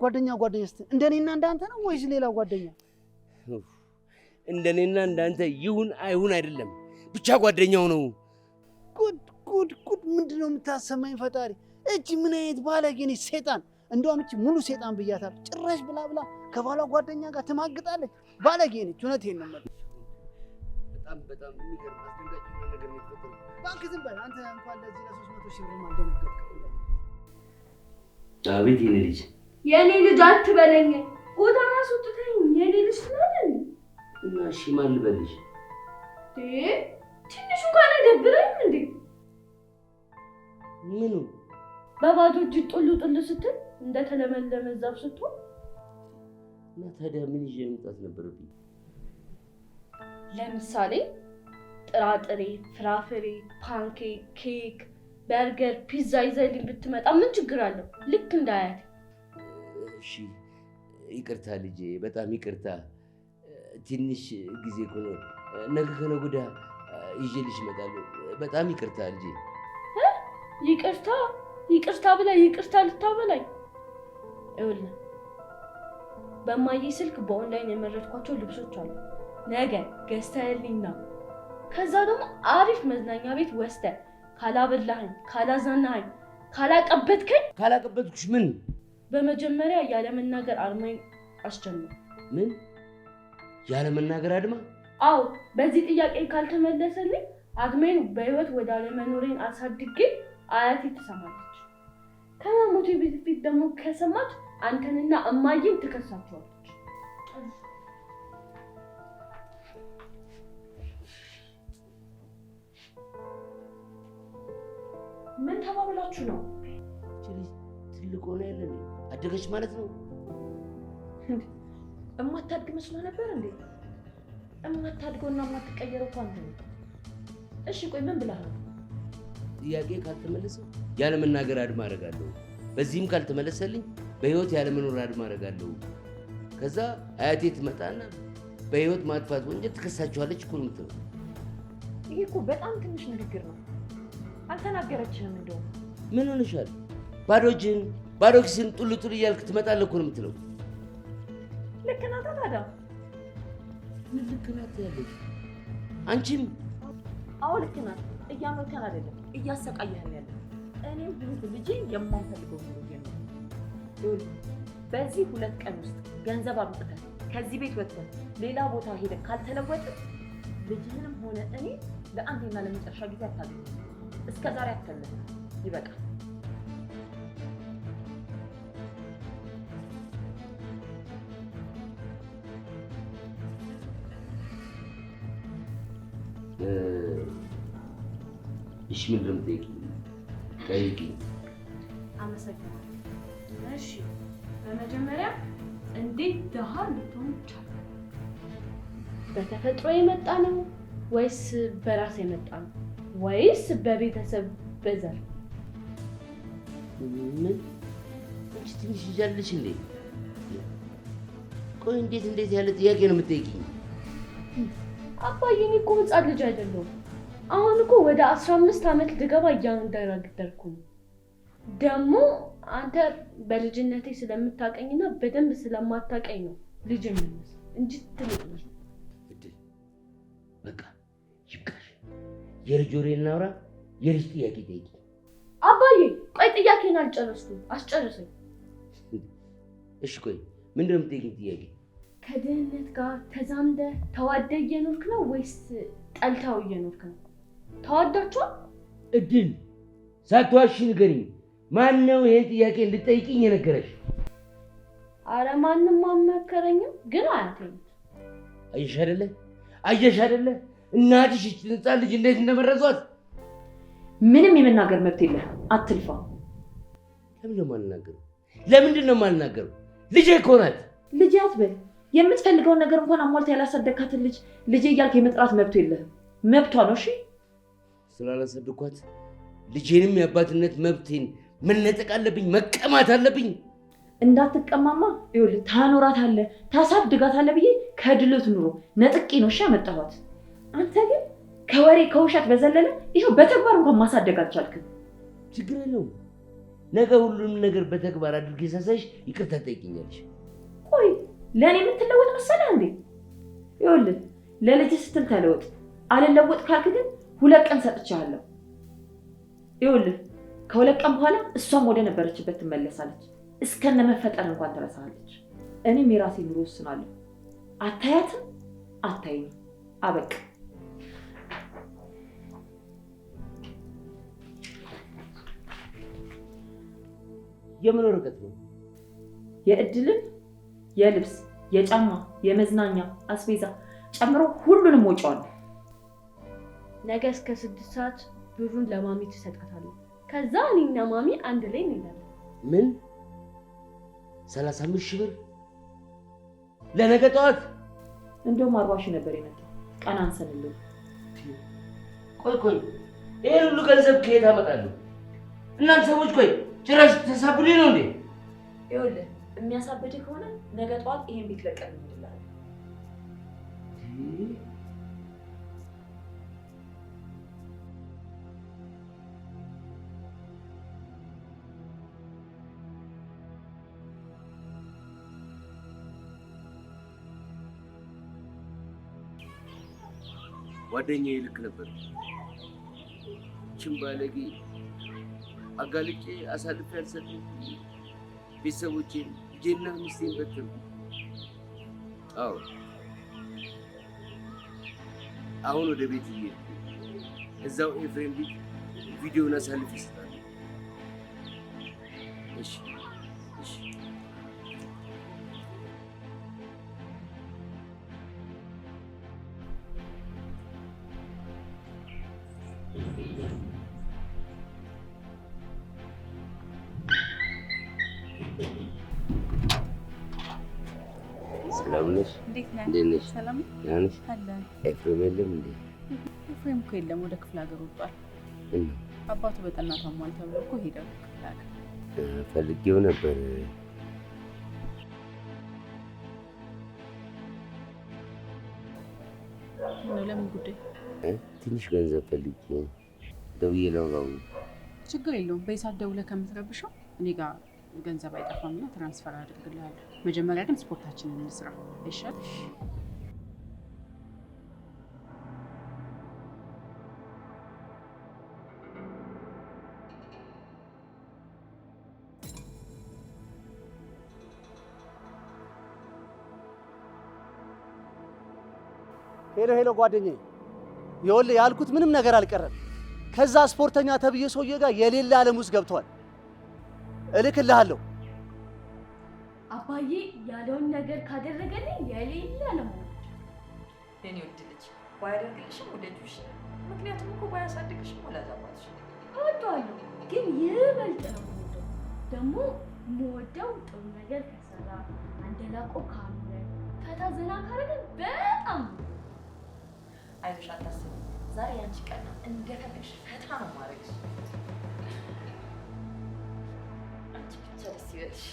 ጓደኛ ስትል እንደኔና እንዳንተ ነው ወይስ ሌላ ጓደኛ? እንደኔና እንዳንተ ይሁን አይሁን አይደለም፣ ብቻ ጓደኛው ነው። ጉድ! ምንድን ነው የምታሰማኝ? ፈጣሪ! እቺ ምን አይነት ባለጌ ነች! ሴጣን! እንደውም እቺ ሙሉ ሴጣን ብያታለሁ። ጭራሽ ብላ ከባሏ ጓደኛ ጋር ትማግጣለች። ባለጌ ነች። እውነቴን ነው የምልህ። በጣም የሚገርም አስደንጋጭ ነገር ነው የተፈጠረው። እባክህ ዝም በል አንተ። እንኳን ለዚህ ለ300 ሺህ ብር አልደነገጥክም። አቤት የኔ ልጅ፣ የኔ ልጅ አትበለኝ። ጎዳና አስወጥተኝ የኔ ልጅ ትላለህ እና እሺ ማን ልበልሽ? ትንሹ እንኳን አይደብረኝም እንዴ? ምኑ በባዶ እጅ ጡል ስትል እንደተለመለመ ዛፍ ስትሆን እና ታዲያ ምን ይዤ መምጣት ነበረብኝ? ለምሳሌ ጥራጥሬ፣ ፍራፍሬ፣ ፓንኬክ፣ ኬክ፣ በርገር፣ ፒዛ ይዘህልኝ ብትመጣ ምን ችግር አለው? ልክ እንደ አያቴ። እሺ ይቅርታ ልጄ፣ በጣም ይቅርታ። ትንሽ ጊዜ እኮ ነው። ነገ ከነገ ወዲያ ይዤልሽ እመጣለሁ። በጣም ይቅርታ ልጄ። ይቅርታ ብለህ ይቅርታ ልታበላኝ? ይኸውልህ በማዬ ስልክ በኦንላይን የመረጥኳቸው ልብሶች አሉ። ነገ ገዝተህልኝ ና። ከዛ ደግሞ አሪፍ መዝናኛ ቤት ወስደህ ካላበላኸኝ፣ ካላዝናናኸኝ፣ ካላቀበትኩሽ ምን? በመጀመሪያ ያለመናገር አድማኝ አስጀምር። ምን ያለመናገር አድማ? አዎ፣ በዚህ ጥያቄ ካልተመለሰልኝ አድሜን በህይወት ወደ አለመኖሬን አሳድጌ አያቴ ትሰማለች። ከመሞቴ በፊት ደግሞ ከሰማች አንተንና እማዬን ትከሳቸዋለች። ምን ተባብላችሁ ነው? ትልቅ ሆነ ያለ አደገች ማለት ነው። እማታድግ መስሎ ነበር እንዴ? እማታድገውና እማትቀየረው እኮ አንተ ነህ። እሺ ቆይ ምን ብለህ ነው? ጥያቄ ካልተመለሰ ያለመናገር አድማ አደርጋለሁ። በዚህም ካልተመለሰልኝ በህይወት ያለመኖር አድማ አደርጋለሁ። ከዛ አያቴ ትመጣና በህይወት ማጥፋት ወንጀል ትከሳቸዋለች እኮ ነው የምትለው። ይሄ እኮ በጣም ትንሽ ንግግር ነው። አልተናገረችህም እንደውም። ምን ሆነሻል? ባዶ ኪስን ጡል እያልክ ትመጣለህ እኮ ነው የምትለው። ልክ ናት ታዲያ። ምን ልክ ናት ያለች? አንቺም? አዎ ልክ ናት። እያመከን አይደለም እያሰቃየህን ያለ። እኔም ብዙ ልጄ የማንፈልገው ነው የሚሆነው። በዚህ 2 ቀን ውስጥ ገንዘብ አምጥተን ከዚህ ቤት ወጥተን ሌላ ቦታ ሄደን ካልተለወጥን ልጅህንም ሆነ እኔ ለአንዴና ለመጨረሻ ጊዜ አታገኝም። እስከ ዛሬ አትከለል። ይበቃል። እሺ ምንድን ነው የምትጠይቂኝ? ጠይቂኝ። አመሰግናለሁ። እሺ በመጀመሪያ እንዴት ድሃ ልትሆን ቻልክ? በተፈጥሮ የመጣ ነው ወይስ በራስ የመጣ ነው ወይስ በቤተሰብ በዘር? ምን አንቺ ትንሽ ይዣለሽ እንዴ? ቆይ እንዴት ያለ ጥያቄ ነው የምትጠይቂኝ? አባዬ እኔ እኮ ህፃን ልጅ አይደለሁም። አሁን እኮ ወደ 15 ዓመት ልገባ እያንደረደርኩ ነው። ደግሞ አንተ በልጅነቴ ስለምታውቀኝና በደንብ ስለማታውቀኝ ነው ልጅ የምመስል እንጂ ትልቅ ልጅ። በቃ ይብቃሽ። የልጅ ወሬ እናውራ። የልጅ ጥያቄ ጠይቂ። አባዬ ቆይ ጥያቄን አልጨረስኩም፣ አስጨርሰኝ። እሺ ቆይ ምንድን ነው የምትጠይቂኝ ጥያቄ? ከድህነት ጋር ተዛምደህ ተዋደህ እየኖርክ ነው ወይስ ጠልተኸው እየኖርክ ነው? ተዋዳችኋል? እድል ሳትዋሺ ንገሪኝ። ማን ነው ይሄን ጥያቄ እንድጠይቂኝ የነገረሽ? አረ ማንም አልመከረኝም፣ ግን አያቴ ነው። አየሽ አይደለ እናትሽ ይህችን ሕፃን ልጅ እንዴት እንደመረዟት። ምንም የመናገር መብት የለህም፣ አትልፋ። ለምንድን ነው የማልናገረው? ልጄ እኮ ናት። ልጄ አትበል። የምትፈልገውን ነገር እንኳን አሟልታ ያላሳደግካትን ልጅ ልጄ እያልክ የመጥራት መብቱ የለህም። መብቷ ነው። እሺ ስላላሳደግኳት ልጄንም የአባትነት መብቴን መነጠቅ አለብኝ? መቀማት አለብኝ? እንዳትቀማማ ይኸውልህ ታኖራታለህ፣ ታሳድጋታለህ ብዬ ከድሎት ኑሮ ነጥቄ ነው እሺ ያመጣኋት። አንተ ግን ከወሬ ከውሸት በዘለለ ይኸው በተግባር እንኳን ማሳደግ አልቻልክም። ችግር የለውም። ነገ ሁሉንም ነገር በተግባር አድርጌ ሳሳይሽ ይቅርታ ትጠይቂኛለሽ። ቆይ ለእኔ የምትለወጥ መሰለህ እንዴ? ይኸውልህ ለልጅ ስትል ተለወጥ። አልለወጥ ካልክ ግን 2 ቀን ሰጥቻለሁ። ይኸውልህ ከ2 ቀን በኋላ እሷም ወደ ነበረችበት ትመለሳለች። እስከነ መፈጠር እንኳን ትረሳለች። እኔም የራሴ ኑሮ ወስናለሁ። አታያትም፣ አታይም። አበቃ። የምን ወረቀት ነው? የእድልን፣ የልብስ፣ የጫማ፣ የመዝናኛ አስቤዛ ጨምሮ ሁሉንም ወጪዋል። ነገ እስከ 6 ሰዓት ብሩን ለማሚ ትሰጣታለህ። ከዛ እኔና ማሚ አንድ ላይ እንሄዳለን። ምን 35 ሺህ ብር ለነገ ጠዋት? እንደውም 40 ሺህ ነበር የመጣው። ቀን አንሰንልን። ቆይ ይሄን ሁሉ ገንዘብ ከየት አመጣለሁ? እናንተ ሰዎች ቆይ ጭራሽ ተሳብሉኝ ነው እንዴ? ይኸውልህ የሚያሳብድህ ከሆነ ነገ ጠዋት ይሄን ቤት ለቀን እንሄዳለን። ጓደኛዬ ልክ ነበር። ይህችን ባለጌ አጋልጬ አሳልፌ አልሰጥም። ቤተሰቦቼን ልጄና ሚስቴን በተንኩ። አዎ አሁን ወደ ቤት እየሄድኩ እዛው ኤፍሬም ቤት ቪዲዮውን አሳልፌ እሰጣለሁ። እሺ ሰላም ነሽ? እንዴት ነሽ? ሰላም ነሽ? አለ። ኤፍሬም የለም እንዴ? ኤፍሬም እኮ የለም፣ ወደ ክፍለ ሀገር ወጥቷል። አባቱ በጠና ታሟል ተብሎ እኮ ሄደ ክፍለ ሀገር። ፈልጌው ነበር። ለምን ጉዳይ? ትንሽ ገንዘብ ፈልጌ ደውዬ ለማውራት። ችግር የለውም። በይሳት ደውለህ ከምትረብሸው እኔ ጋር ገንዘብ አይጠፋምና ትራንስፈር አድርግልሃለሁ። መጀመሪያ ግን ስፖርታችንን እንስራ ይሻል። ሄሎ ጓደኛዬ፣ ይኸውልህ ያልኩት ምንም ነገር አልቀረም። ከዛ ስፖርተኛ ተብዬ ሰውዬ ጋር የሌለ ዓለም ውስጥ ገብቷል። እልክልሃለሁ። አባዬ ያለውን ነገር ካደረገልኝ የሌለ ዓለም ነው። የኔ ውድ ልጅ ባያደርግልሽም ውደጁሽ። ምክንያቱም እኮ ባያሳድግሽም ወላጅ አባትሽ እወደዋለሁ፣ ግን ይበልጥ ነው የምወደው። ደግሞ የምወደው ጥሩ ነገር ከሰራ አንደላቆ ካለ ፈታ ዘና ካረገ በጣም አይዞሽ፣ አታስቢ። ዛሬ ያንቺ ቀን ነው። እንደፈለግሽ ፈታ ነው ማድረግሽ። አንቺ ብቻ ደስ ይበልሽ።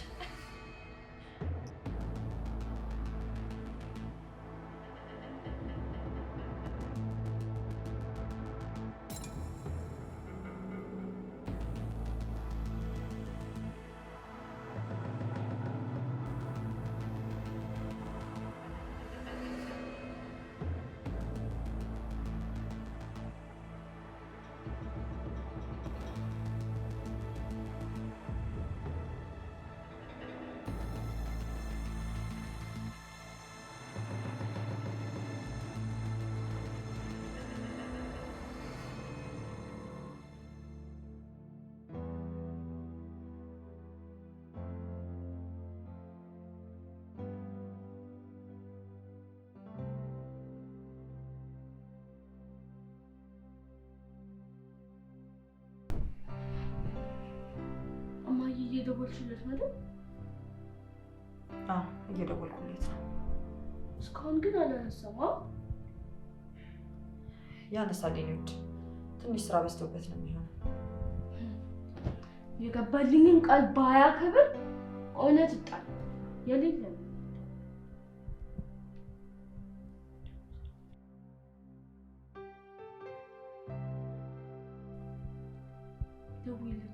እማዬ እየደወልሽለት ነው? አዎ እየደወልኩለት ነው። እስካሁን ግን አላነሳም። ያነሳል የኔ ውድ፣ ትንሽ ስራ በዝቶበት ነው የሚሆነው። የገባልኝን ቃል ባያከብር እውነት ይጣል የሌለ ነው። ደውይለት።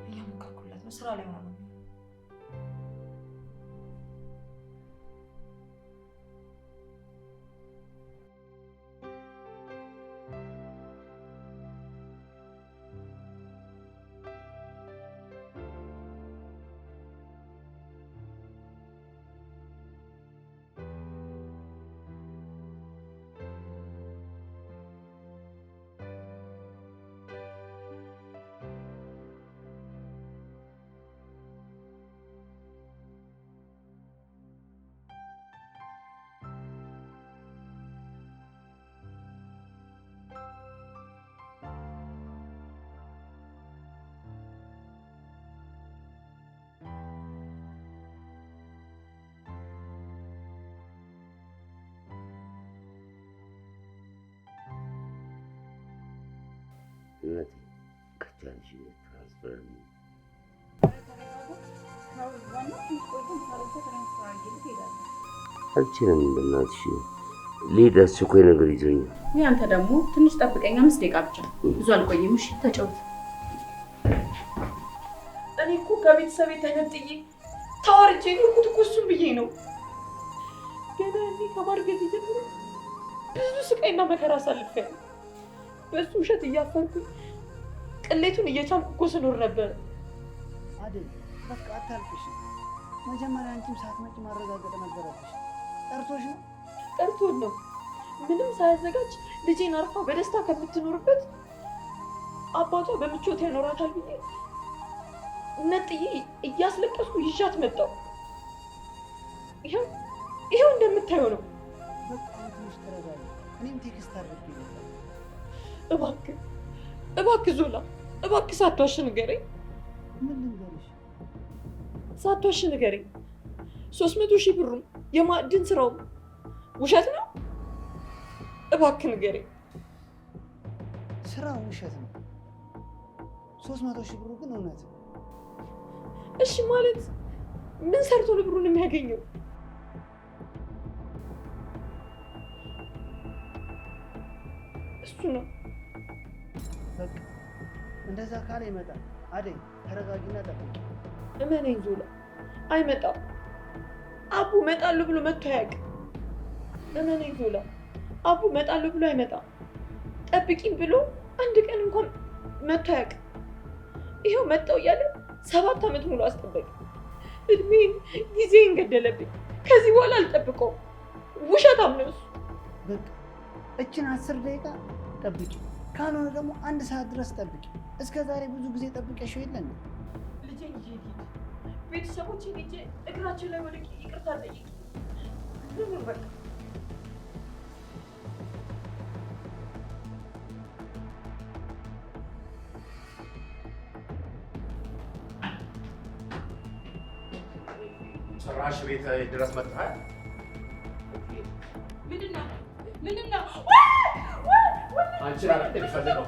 እየሞከርኩለት ነው። ስራ ላይ ሆነ ነው። እናቴ ከቻልሽ ትራንስፈር አልችልም። በእናትሽ ልሄድ፣ አስቸኳይ ነገር ይዞኛል። አንተ ደግሞ ትንሽ ጠብቀኝ፣ 5 ደቂቃ ብቻ፣ ብዙ አልቆይም። እሺ ተጫወት። እኔ እኮ ከቤተሰቤ ተነጥዬ ታዋርጄ የኖርኩት እኮ እሱን ብዬ ነው። ገና እኔ ከማርገዝ ጀምሮ ብዙ ስቃይና መከራ አሳልፌያለሁ። በሱ ውሸት እያፈርኩኝ ቅሌቱን እየቻልኩ እኮ ስኖር ነበር። አይደል? በቃ አታልቅሽ። መጀመሪያ አንቺም ሳትመጪ ማረጋገጥ ነበረብሽ። ጠርቶሽ ነው? ጠርቶን ነው። ምንም ሳያዘጋጅ ልጄን አርፋ በደስታ ከምትኖርበት አባቷ በምቾት ያኖራታል ብዬ ነጥዬ እያስለቀስኩ ይዣት መጣሁ። ይኸው እንደምታየው ነው። በቃ ትንሽ ተረጋጊ። እኔም ቴክስት አድርጌ ነበር። እባክህ ዞላ፣ እባክህ ሳትዋሽ ንገረኝ። ምን ልንገርሽ? ሳትዋሽ ንገረኝ። 300,000 ብሩም የማዕድን ስራውም ውሸት ነው? እባክህ ንገረኝ። ስራው ውሸት ነው፣ 300,000 ብሩ ግን እውነት ነው። እሺ ማለት ምን ሰርቶ ነው ብሩን የሚያገኘው? እሱ ነው። በቃ እንደዛ ካለ ይመጣል። አደይ ተረጋጊና ጠብቂ። እመነኝ ዞላ፣ አይመጣም። አቡ እመጣለሁ ብሎ መጥቶ አያውቅም። እመነኝ ዞላ፣ አቡ እመጣለሁ ብሎ አይመጣም። ጠብቂኝ ብሎ አንድ ቀን እንኳን መጥቶ አያውቅም። ይኸው መጣው እያለ 7 ዓመት ሙሉ አስጠበቅ። እድሜን ጊዜን ገደለብኝ። ከዚህ በኋላ አልጠብቀውም። ውሸታም ነው እሱ። በቃ እችን 10 ደቂቃ ጠብቂ። ካልሆነ ደግሞ 1 ሰዓት ድረስ ጠብቂ። እስከ ዛሬ ብዙ ጊዜ ጠብቀሽው የለ እንዴ? ልጄን ይዤ ልሂድ። ቤተሰቦቼን ሄጄ እግራቸው ላይ ወድቄ ይቅርታ ጠይቂ። ምን በቃ ጭራሽ ቤት ድረስ መጥተሃል? ምንድን ነው? ምንድን ነው? አንቺን አይደል የሚፈልገው?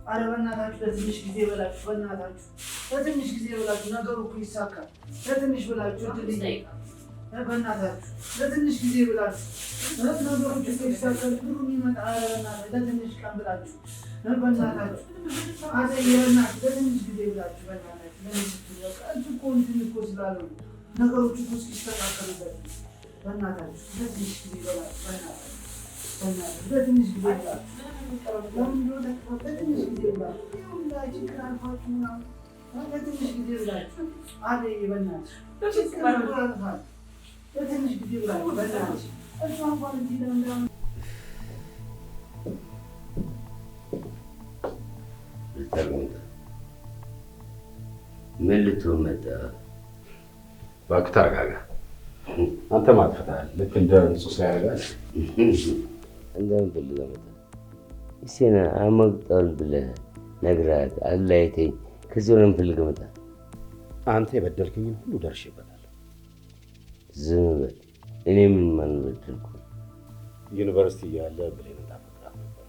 ኧረ በእናታችሁ ለትንሽ ጊዜ በላችሁ፣ በእናታችሁ ለትንሽ ጊዜ በላችሁ። ነገሩ እኮ ይሳካል። ለትንሽ ብላችሁ በእናታችሁ ለትንሽ ጊዜ ብላችሁ ነገሮች እኮ ይሳካል። ብሩ ይመጣ። ኧረ በእናታችሁ ለትንሽ ቀን ብላችሁ በእናታችሁ በእናትህ ለትንሽ ጊዜ ብላችሁ በእናታችሁ እሱ እኮ እንትን እኮ ስላለው ነገሮች እኮ እስኪስተካከሉ በእናታችሁ ለትንሽ ጊዜ ብላችሁ በእናታችሁ ለትንሽ ጊዜ ብላችሁ ለምን እንደሆነ ለትንሽ ጊዜ ብላችሁ ሁላችን ክራንፋችሁ ምናምን ለትንሽ ጊዜ ብላችሁ አደይ በእናትሽ ችግር ያልፋል። ለትንሽ ጊዜ ብላችሁ በእናትሽ እሷ እንኳን እዚህ ለምንዳ ምን ልትሆን መጣ? እባክህ ተረጋጋ። አንተ ማጥፍተሃል። ልክ እንደ ንጹህ ሰው ያደርጋል። እንደምን ፈልገህ መጣ? እሴና አመግጣል ብለህ ነግራት አለያይተኝ ከዚህ ወደ ምን ፈልገህ መጣ? አንተ የበደልክኝን ሁሉ ደርሼበታለሁ። ዝም በል። እኔ ምን ማን በደልኩ? ዩኒቨርሲቲ እያለ ብሌን እንዳፈቅራት ነበር።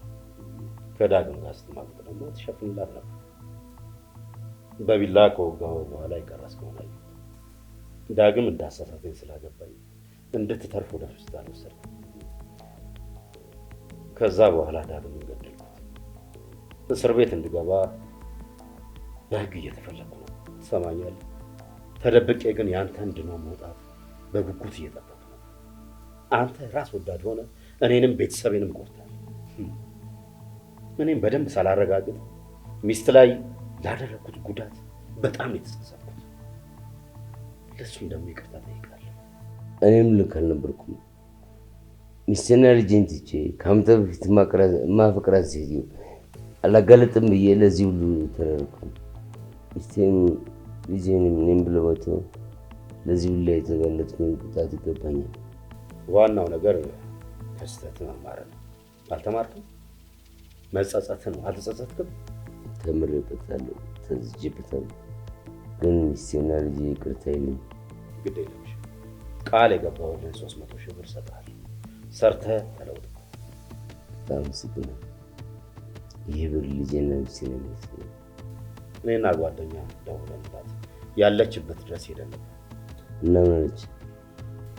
ከዳግም ጋር ስትማግጥ ደግሞ ትሸፍንላት ነበር። በቢላ ከወጋው በኋላ የቀረስከውን አየሁት። ዳግም እንዳሳሳተኝ ስላገባኝ እንድትተርፍ ወደ ሆስፒታል ወሰድኩት። ከዛ በኋላ ዳግም ገደልኩት። እስር ቤት እንድገባ በህግ እየተፈለኩ ነው። ትሰማኛለህ? ተደብቄ ግን ያንተን ድኖ መውጣት በጉጉት እየጠበቅኩ ነው። አንተ ራስ ወዳድ ሆነ እኔንም ቤተሰቤንም ጎድተሃል። እኔም በደንብ ሳላረጋግጥ ሚስት ላይ ላደረኩት ጉዳት በጣም የተጸጸትኩት። ለእሱም ደግሞ ይቅርታ ጠይቃለሁ። እኔም ልክ አልነበርኩም። ሚስትና ልጄን ትቼ ከአመት በፊት ማፈቅራት ሴትዮ አላጋለጥም ብዬ ለዚህ ሁሉ ተደረኩ። ሚስቴን ልጄንም እኔም ብሎ መቶ ለዚህ ሁሉ የተጋለጥኩኝ ቅጣት ይገባኛል። ዋናው ነገር ከስህተት መማር ነው። አልተማርክም? መጸጸት ነው። አልተጸጸትክም? ተምሬበታለሁ፣ ተዝጄበታለሁ። ግን ሚስቴና ልጄ ይቅርታ የለኝም። ግድ የለም። ቃል የገባሁልህን 300 ሺህ ብር እሰጥሃለሁ። ሰርተህ ተለውጥ። አመሰግናለሁ። ይህ ብር ልጄና ሚስቴን የሚመስለው እኔና ጓደኛ ደውለንላት ያለችበት ድረስ ሄደን ነበር። እና ምን አለች?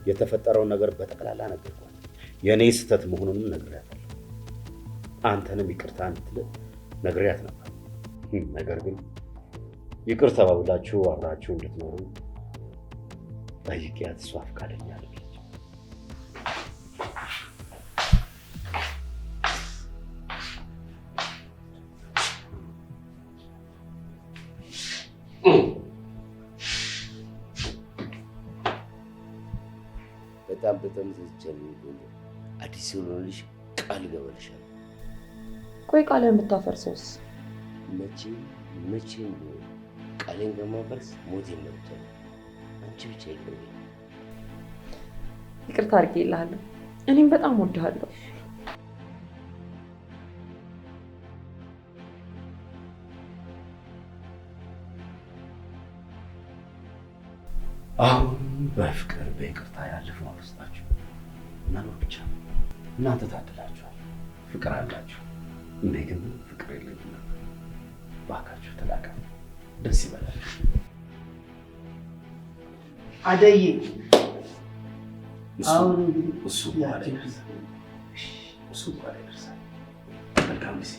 የተፈጠረውን ነገር በጠቅላላ ነገርኳት። የእኔ ስህተት መሆኑንም ነግሬያታለሁ። አንተንም ይቅርታ እንድትል ነግሬያት ነበር። ነገር ግን ይቅር ተባብላችሁ አብራችሁ እንድትኖሩ ጠይቄያት እሷ ፈቃደኛ አለች። በጣም ተዘጋጅቻለሁ። አዲስ ሆኖልሽ ቃል እገባልሻለሁ። ቆይ ቃልን ብታፈርሰውስ? መቼ ቃሌን ከማፈርስ ሞቴን መርጫለሁ። አንቺ ብቻ ይገባኝ። ይቅርታ አድርጌልሃለሁ። እኔም በጣም ወድሃለሁ። አሁን በፍቅር በይቅርታ ያለፈው ውስጣችሁ መኖር ብቻ ነው። እናንተ ታድላችኋል። ፍቅር አላችሁ። እኔ ግን ፍቅር የለኝም። እባካችሁ ተላቀቁ። ደስ ይበላችሁ። አደዬ አሁን እሱ በኋላ ይደርሳል። መልካም ጊዜ